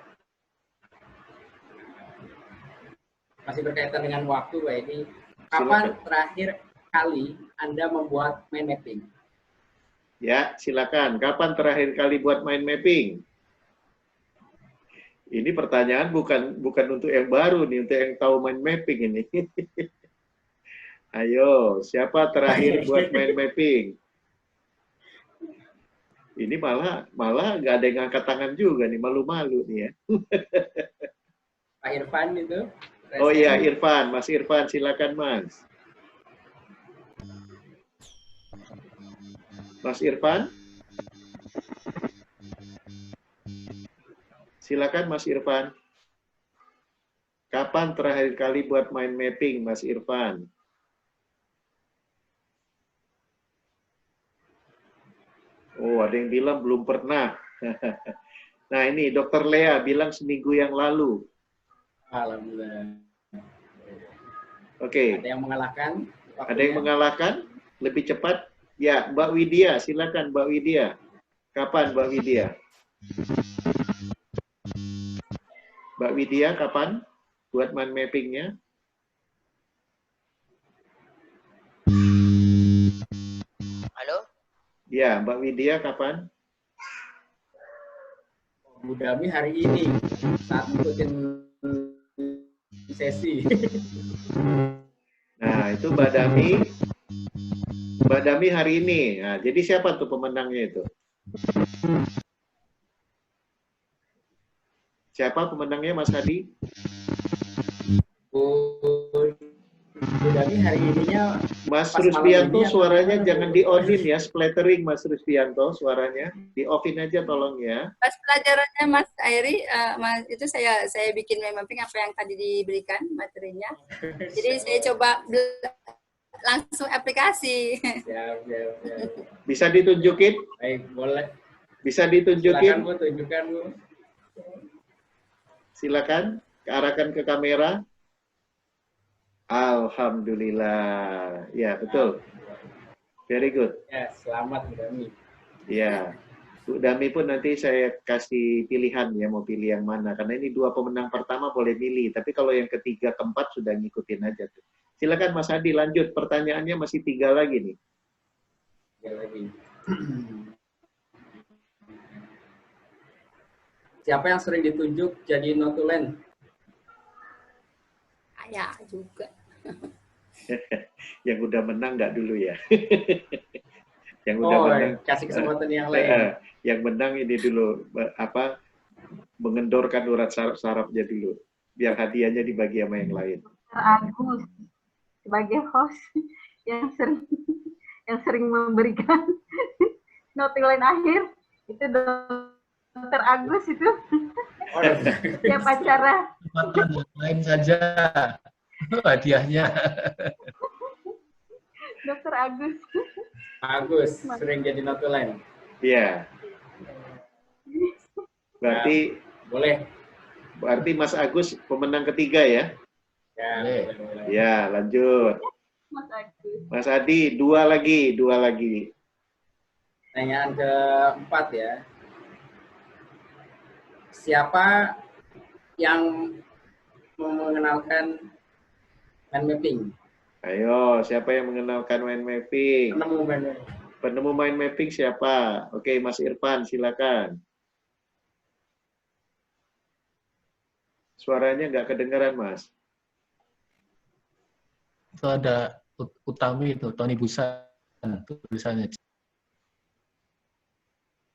Speaker 2: Masih berkaitan dengan waktu, Pak ini. Kapan terakhir kali Anda membuat mind mapping?
Speaker 1: Ya, silakan. Kapan terakhir kali buat mind mapping? Ini pertanyaan bukan untuk yang baru nih, untuk yang tahu mind mapping ini. Ayo, siapa terakhir buat mind mapping? Ini malah nggak ada yang ngangkat tangan juga nih, malu-malu nih ya.
Speaker 2: Pak Irfan itu.
Speaker 1: Oh iya, Irfan, Mas Irfan, silakan Mas. Mas Irfan? Silakan Mas Irfan. Kapan terakhir kali buat mind mapping, Mas Irfan? Oh, ada yang bilang belum pernah. Nah, ini Dokter Lea bilang seminggu yang lalu.
Speaker 2: Alhamdulillah.
Speaker 1: Oke.
Speaker 2: Ada yang mengalahkan?
Speaker 1: Ada yang mengalahkan? Lebih cepat? Ya, Mbak Widya, silakan Mbak Widya. Kapan Mbak Widya? Mbak Widya, kapan buat mind mapping-nya?
Speaker 7: Halo?
Speaker 1: Ya, Mbak Widya, kapan?
Speaker 2: Bu Dami hari ini saat ikutin sesi.
Speaker 1: Nah, itu Mbak Dami hari ini. Nah, jadi siapa tuh pemenangnya itu? Siapa pemenangnya, Mas Hadi?
Speaker 2: Bu Dami hari ininya.
Speaker 1: Mas Rusbianto suaranya jangan di-on-in ya, splattering Mas Rusbianto suaranya. Di-off-in aja tolong ya.
Speaker 6: Pas pelajarannya Mas Airi, itu saya bikin mind mapping apa yang tadi diberikan materinya. Jadi saya coba langsung aplikasi.
Speaker 2: Siap.
Speaker 1: Bisa ditunjukin?
Speaker 2: Baik, boleh.
Speaker 1: Bisa ditunjukin?
Speaker 2: Silakan Bu, tunjukkan Bu.
Speaker 1: Silakan, arahkan ke kamera. Alhamdulillah. Ya, betul. Very good.
Speaker 2: Ya, selamat Bu Dami.
Speaker 1: Ya. Bu Dami pun nanti saya kasih pilihan ya, mau pilih yang mana. Karena ini 2 pemenang pertama boleh pilih. Tapi kalau yang ketiga, keempat sudah ngikutin aja tuh. Silakan Mas Hadi lanjut. Pertanyaannya masih 3 lagi nih.
Speaker 2: 3 lagi. Siapa yang sering ditunjuk jadi notulen?
Speaker 6: Ya juga.
Speaker 1: Yang udah menang nggak dulu ya? Yang udah menang.
Speaker 2: Kasih kesempatan yang lain.
Speaker 1: Yang menang ini dulu mengendorkan urat sarafnya dulu. Biar hadiahnya dibagi sama yang lain.
Speaker 11: Agus sebagai host yang sering memberikan notulen akhir itu Dokter Agus itu. Tiap acara.
Speaker 10: Lain saja hadiahnya.
Speaker 11: Dokter Agus.
Speaker 2: Agus sering jadi notulen.
Speaker 1: Iya. Berarti
Speaker 2: boleh.
Speaker 1: Berarti Mas Agus pemenang ketiga ya?
Speaker 2: Ya, boleh.
Speaker 1: Ya, lanjut.
Speaker 11: Mas Agus.
Speaker 1: Mas Adi, 2 lagi.
Speaker 2: Pertanyaan keempat ya. Siapa yang mengenalkan mind mapping?
Speaker 1: Ayo, siapa yang mengenalkan mind mapping? Penemu mind mapping siapa? Oke, Mas Irfan, silakan. Suaranya nggak kedengaran, Mas.
Speaker 10: Itu ada Utami itu, Tony Busan tulisannya.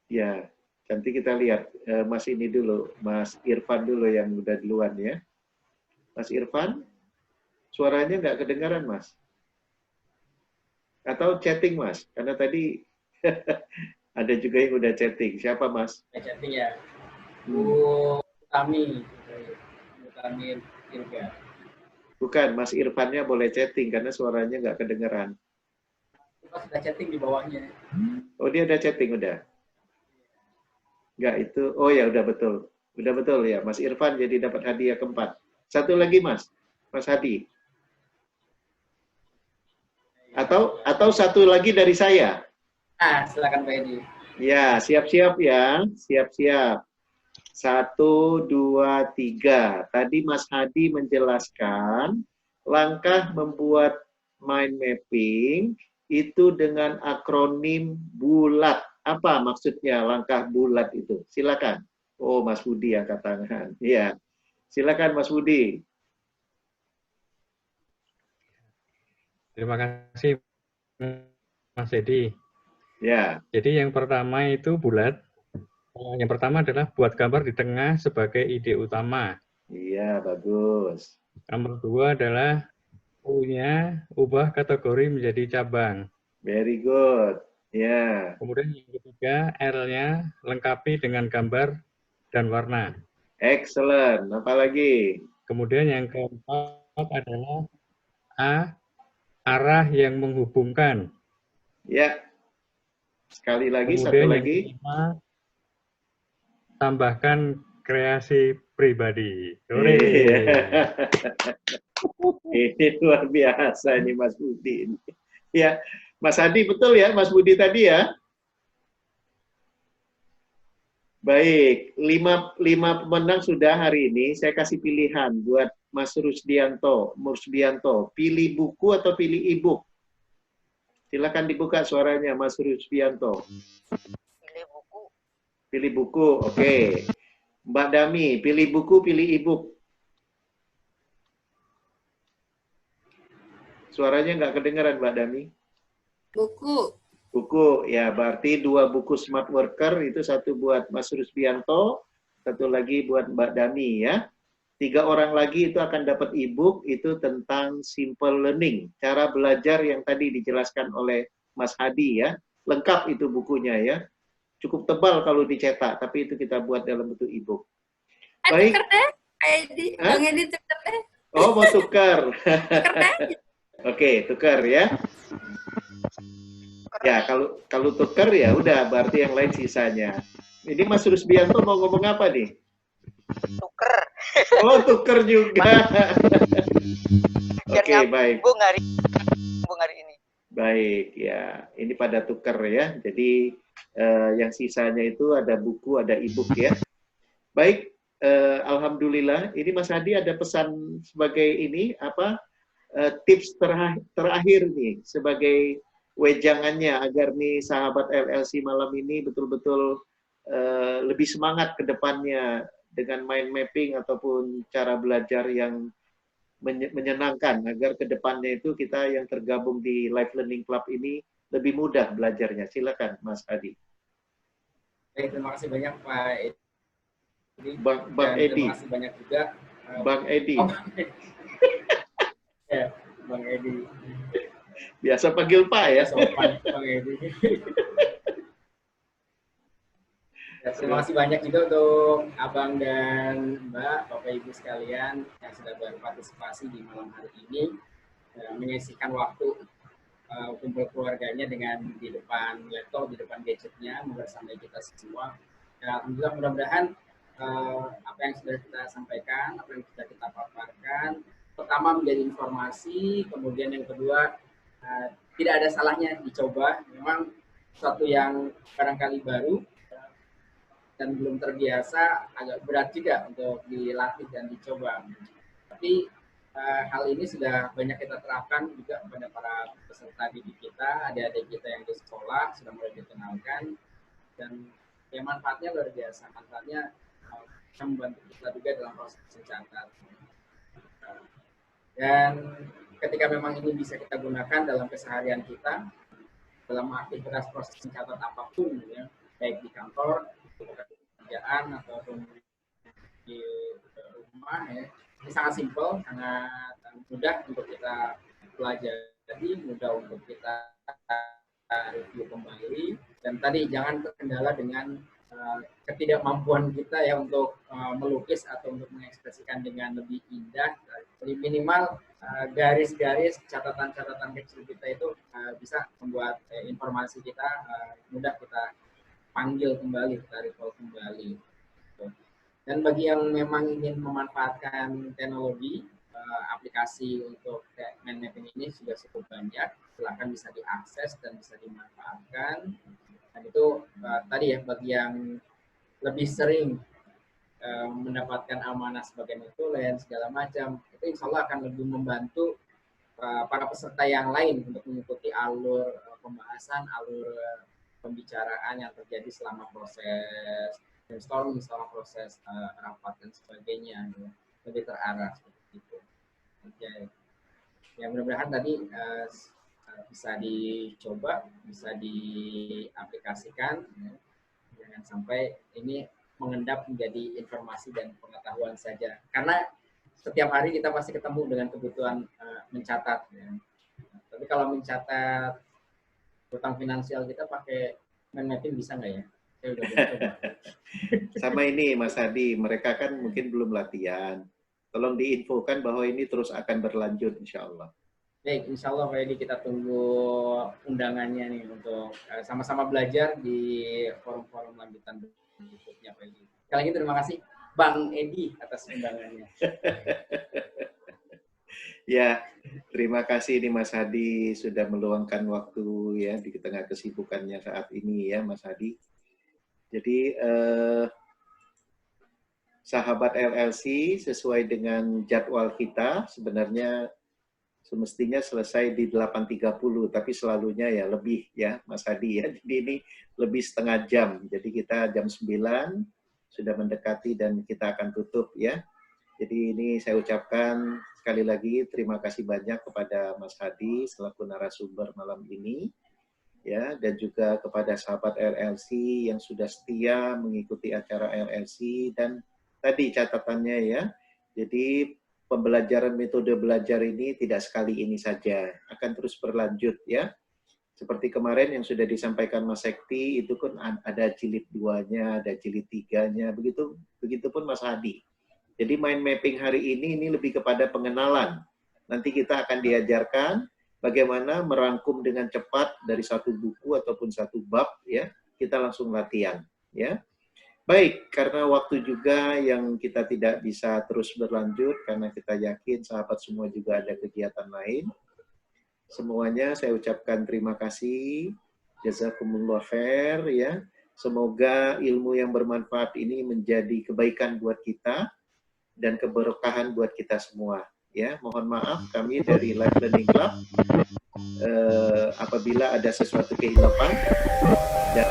Speaker 1: Ya, nanti kita lihat Mas ini dulu, Mas Irfan dulu yang udah duluan ya. Mas Irfan, suaranya nggak kedengaran, Mas. Atau chatting, Mas? Karena tadi ada juga yang udah chatting. Siapa, Mas?
Speaker 2: Chatting ya. Bu Tami. Bu Tami Irga.
Speaker 1: Bukan, Mas Irfannya boleh chatting karena suaranya nggak kedengeran.
Speaker 2: Pas sudah chatting di bawahnya.
Speaker 1: Oh, dia udah chatting, udah? Nggak itu. Oh ya, udah betul. Udah betul ya. Mas Irfan jadi dapat hadiah keempat. Satu lagi, Mas. Mas Hadi. Atau satu lagi dari saya.
Speaker 2: Silakan Pak Edi.
Speaker 1: Ya, siap-siap ya. Siap-siap. 1, 2, 3. Tadi Mas Hadi menjelaskan langkah membuat mind mapping itu dengan akronim bulat. Apa maksudnya langkah bulat itu? Silakan. Oh, Mas Budi angkat tangan. Iya. Silakan Mas Budi.
Speaker 4: Terima kasih Mas Edi.
Speaker 1: Ya.
Speaker 4: Jadi yang pertama itu bulat. Yang pertama adalah buat gambar di tengah sebagai ide utama.
Speaker 1: Iya, bagus.
Speaker 4: Nomor 2 adalah U-nya ubah kategori menjadi cabang.
Speaker 1: Very good. Ya.
Speaker 4: Kemudian yang ketiga, L-nya lengkapi dengan gambar dan warna.
Speaker 1: Excellent. Apalagi?
Speaker 4: Kemudian yang keempat adalah A, arah yang menghubungkan.
Speaker 1: Ya. Sekali lagi,
Speaker 4: Kemudian
Speaker 1: satu
Speaker 4: yang
Speaker 1: lagi.
Speaker 4: kelima, tambahkan kreasi pribadi.
Speaker 1: Ini luar biasa ini Mas Budi. Ya, Mas Hadi betul ya, Mas Budi tadi ya. Baik, 5 pemenang sudah hari ini. Saya kasih pilihan buat Mas Rusdianto. Pilih buku atau pilih e-book? Silakan dibuka suaranya, Mas Rusdianto.
Speaker 7: Pilih buku.
Speaker 1: Pilih buku, oke. Mbak Dami, pilih buku, pilih e-book. Suaranya nggak kedengaran, Mbak Dami.
Speaker 6: Buku.
Speaker 1: Buku, ya berarti 2 buku Smart Worker, itu 1 buat Mas Rusbianto, 1 lagi buat Mbak Dami ya. 3 orang lagi itu akan dapat e-book, itu tentang simple learning, cara belajar yang tadi dijelaskan oleh Mas Hadi ya. Lengkap itu bukunya ya. Cukup tebal kalau dicetak, tapi itu kita buat dalam bentuk e-book. Baik.
Speaker 6: Tuker deh, Edi. Bang Edi tuker deh.
Speaker 1: Oh, mau tukar. Oke, tukar ya. Ya, kalau tukar ya udah, berarti yang lain sisanya. Ini Mas Rusbianto mau ngomong apa nih?
Speaker 7: Tuker.
Speaker 1: Oh, tuker juga. Oke, baik.
Speaker 7: Bung hari ini.
Speaker 1: Baik, ya. Ini pada tuker ya. Jadi yang sisanya itu ada buku, ada e-book ya. Baik, alhamdulillah. Ini Mas Hadi ada pesan sebagai ini apa? Tips terakhir nih sebagai wejangannya agar nih sahabat LLC malam ini betul-betul lebih semangat ke depannya dengan mind mapping ataupun cara belajar yang menyenangkan agar ke depannya itu kita yang tergabung di Life Learning Club ini lebih mudah belajarnya. Silakan Mas Adi.
Speaker 2: Baik, terima kasih banyak Pak Edi.
Speaker 1: Bang Edi.
Speaker 2: Terima kasih banyak juga
Speaker 1: Bang Edi.
Speaker 2: Ya, Bang Edi.
Speaker 1: Biasa panggil Pak ya.
Speaker 2: Sopan, Bang Edi. Ya, terima kasih banyak juga untuk Abang dan Mbak, Bapak Ibu sekalian yang sudah berpartisipasi di malam hari ini, menyisihkan waktu kumpul keluarganya dengan di depan laptop, di depan gadgetnya, membersamai kita semua. Ya, alhamdulillah mudah-mudahan apa yang sudah kita sampaikan, apa yang sudah kita paparkan, pertama menjadi informasi, kemudian yang kedua tidak ada salahnya dicoba. Memang sesuatu yang barangkali baru dan belum terbiasa, agak berat juga untuk dilatih dan dicoba. Tapi hal ini sudah banyak kita terapkan juga kepada para peserta didik kita, adik-adik kita yang di sekolah sudah mulai dikenalkan, dan ya manfaatnya luar biasa. Manfaatnya bisa membantu kita juga dalam proses mencatat. Dan ketika memang ini bisa kita gunakan dalam keseharian kita, dalam aktivitas proses mencatat apapun, ya, baik di kantor, pekerjaan, ataupun di rumah, ya, Ini sangat simpel, sangat mudah untuk kita pelajari, mudah untuk kita review kembali. Dan tadi jangan terkendala dengan ketidakmampuan kita ya untuk melukis atau untuk mengekspresikan dengan lebih indah. Jadi minimal garis-garis, catatan-catatan kecil kita itu bisa membuat informasi kita mudah kita panggil kembali, kita recall kembali. Dan bagi yang memang ingin memanfaatkan teknologi, aplikasi untuk mind mapping ini sudah cukup banyak, silakan bisa diakses dan bisa dimanfaatkan. Dan itu tadi ya, bagi yang lebih sering mendapatkan amanah sebagai notulen segala macam, itu insya Allah akan lebih membantu para peserta yang lain untuk mengikuti alur pembahasan, alur pembicaraan yang terjadi selama proses brainstorming, selama proses rapat dan sebagainya, lebih terarah seperti itu. Oke. Ya mudah-mudahan tadi bisa dicoba, bisa diaplikasikan, ya. Jangan sampai ini mengendap menjadi informasi dan pengetahuan saja. Karena setiap hari kita pasti ketemu dengan kebutuhan mencatat. Ya. Tapi kalau mencatat utang finansial kita pakai mind mapping bisa nggak ya? Saya udah coba.
Speaker 1: Sama ini Mas Hadi, mereka kan mungkin belum latihan. Tolong diinfokan bahwa ini terus akan berlanjut insya Allah.
Speaker 2: Baik, insya Allah Pak Edi, kita tunggu undangannya nih untuk sama-sama belajar di forum-forum lanjutan berikutnya Pak Edi. Sekali lagi terima kasih Bang Edi atas undangannya.
Speaker 1: Ya, terima kasih nih Mas Hadi sudah meluangkan waktu ya di tengah kesibukannya saat ini ya Mas Hadi. Jadi sahabat LLC sesuai dengan jadwal kita sebenarnya semestinya selesai di 8.30, tapi selalunya ya lebih ya Mas Hadi ya. Jadi ini lebih setengah jam. Jadi kita jam 9 sudah mendekati dan kita akan tutup ya. Jadi ini saya ucapkan sekali lagi terima kasih banyak kepada Mas Hadi selaku narasumber malam ini ya, dan juga kepada sahabat LLC yang sudah setia mengikuti acara LLC. Dan tadi catatannya ya, jadi pembelajaran metode belajar ini tidak sekali ini saja, akan terus berlanjut ya. Seperti kemarin yang sudah disampaikan Mas Sekti, itu kan ada jilid 2-nya, ada jilid 3-nya, begitupun Mas Hadi. Jadi mind mapping hari ini lebih kepada pengenalan. Nanti kita akan diajarkan bagaimana merangkum dengan cepat dari satu buku ataupun satu bab ya, kita langsung latihan ya. Baik, karena waktu juga yang kita tidak bisa terus berlanjut, karena kita yakin sahabat semua juga ada kegiatan lain. Semuanya saya ucapkan terima kasih, jazakumullah khair ya. Semoga ilmu yang bermanfaat ini menjadi kebaikan buat kita dan keberkahan buat kita semua. Ya, mohon maaf kami dari Life Learning Club apabila ada sesuatu kehilafan dan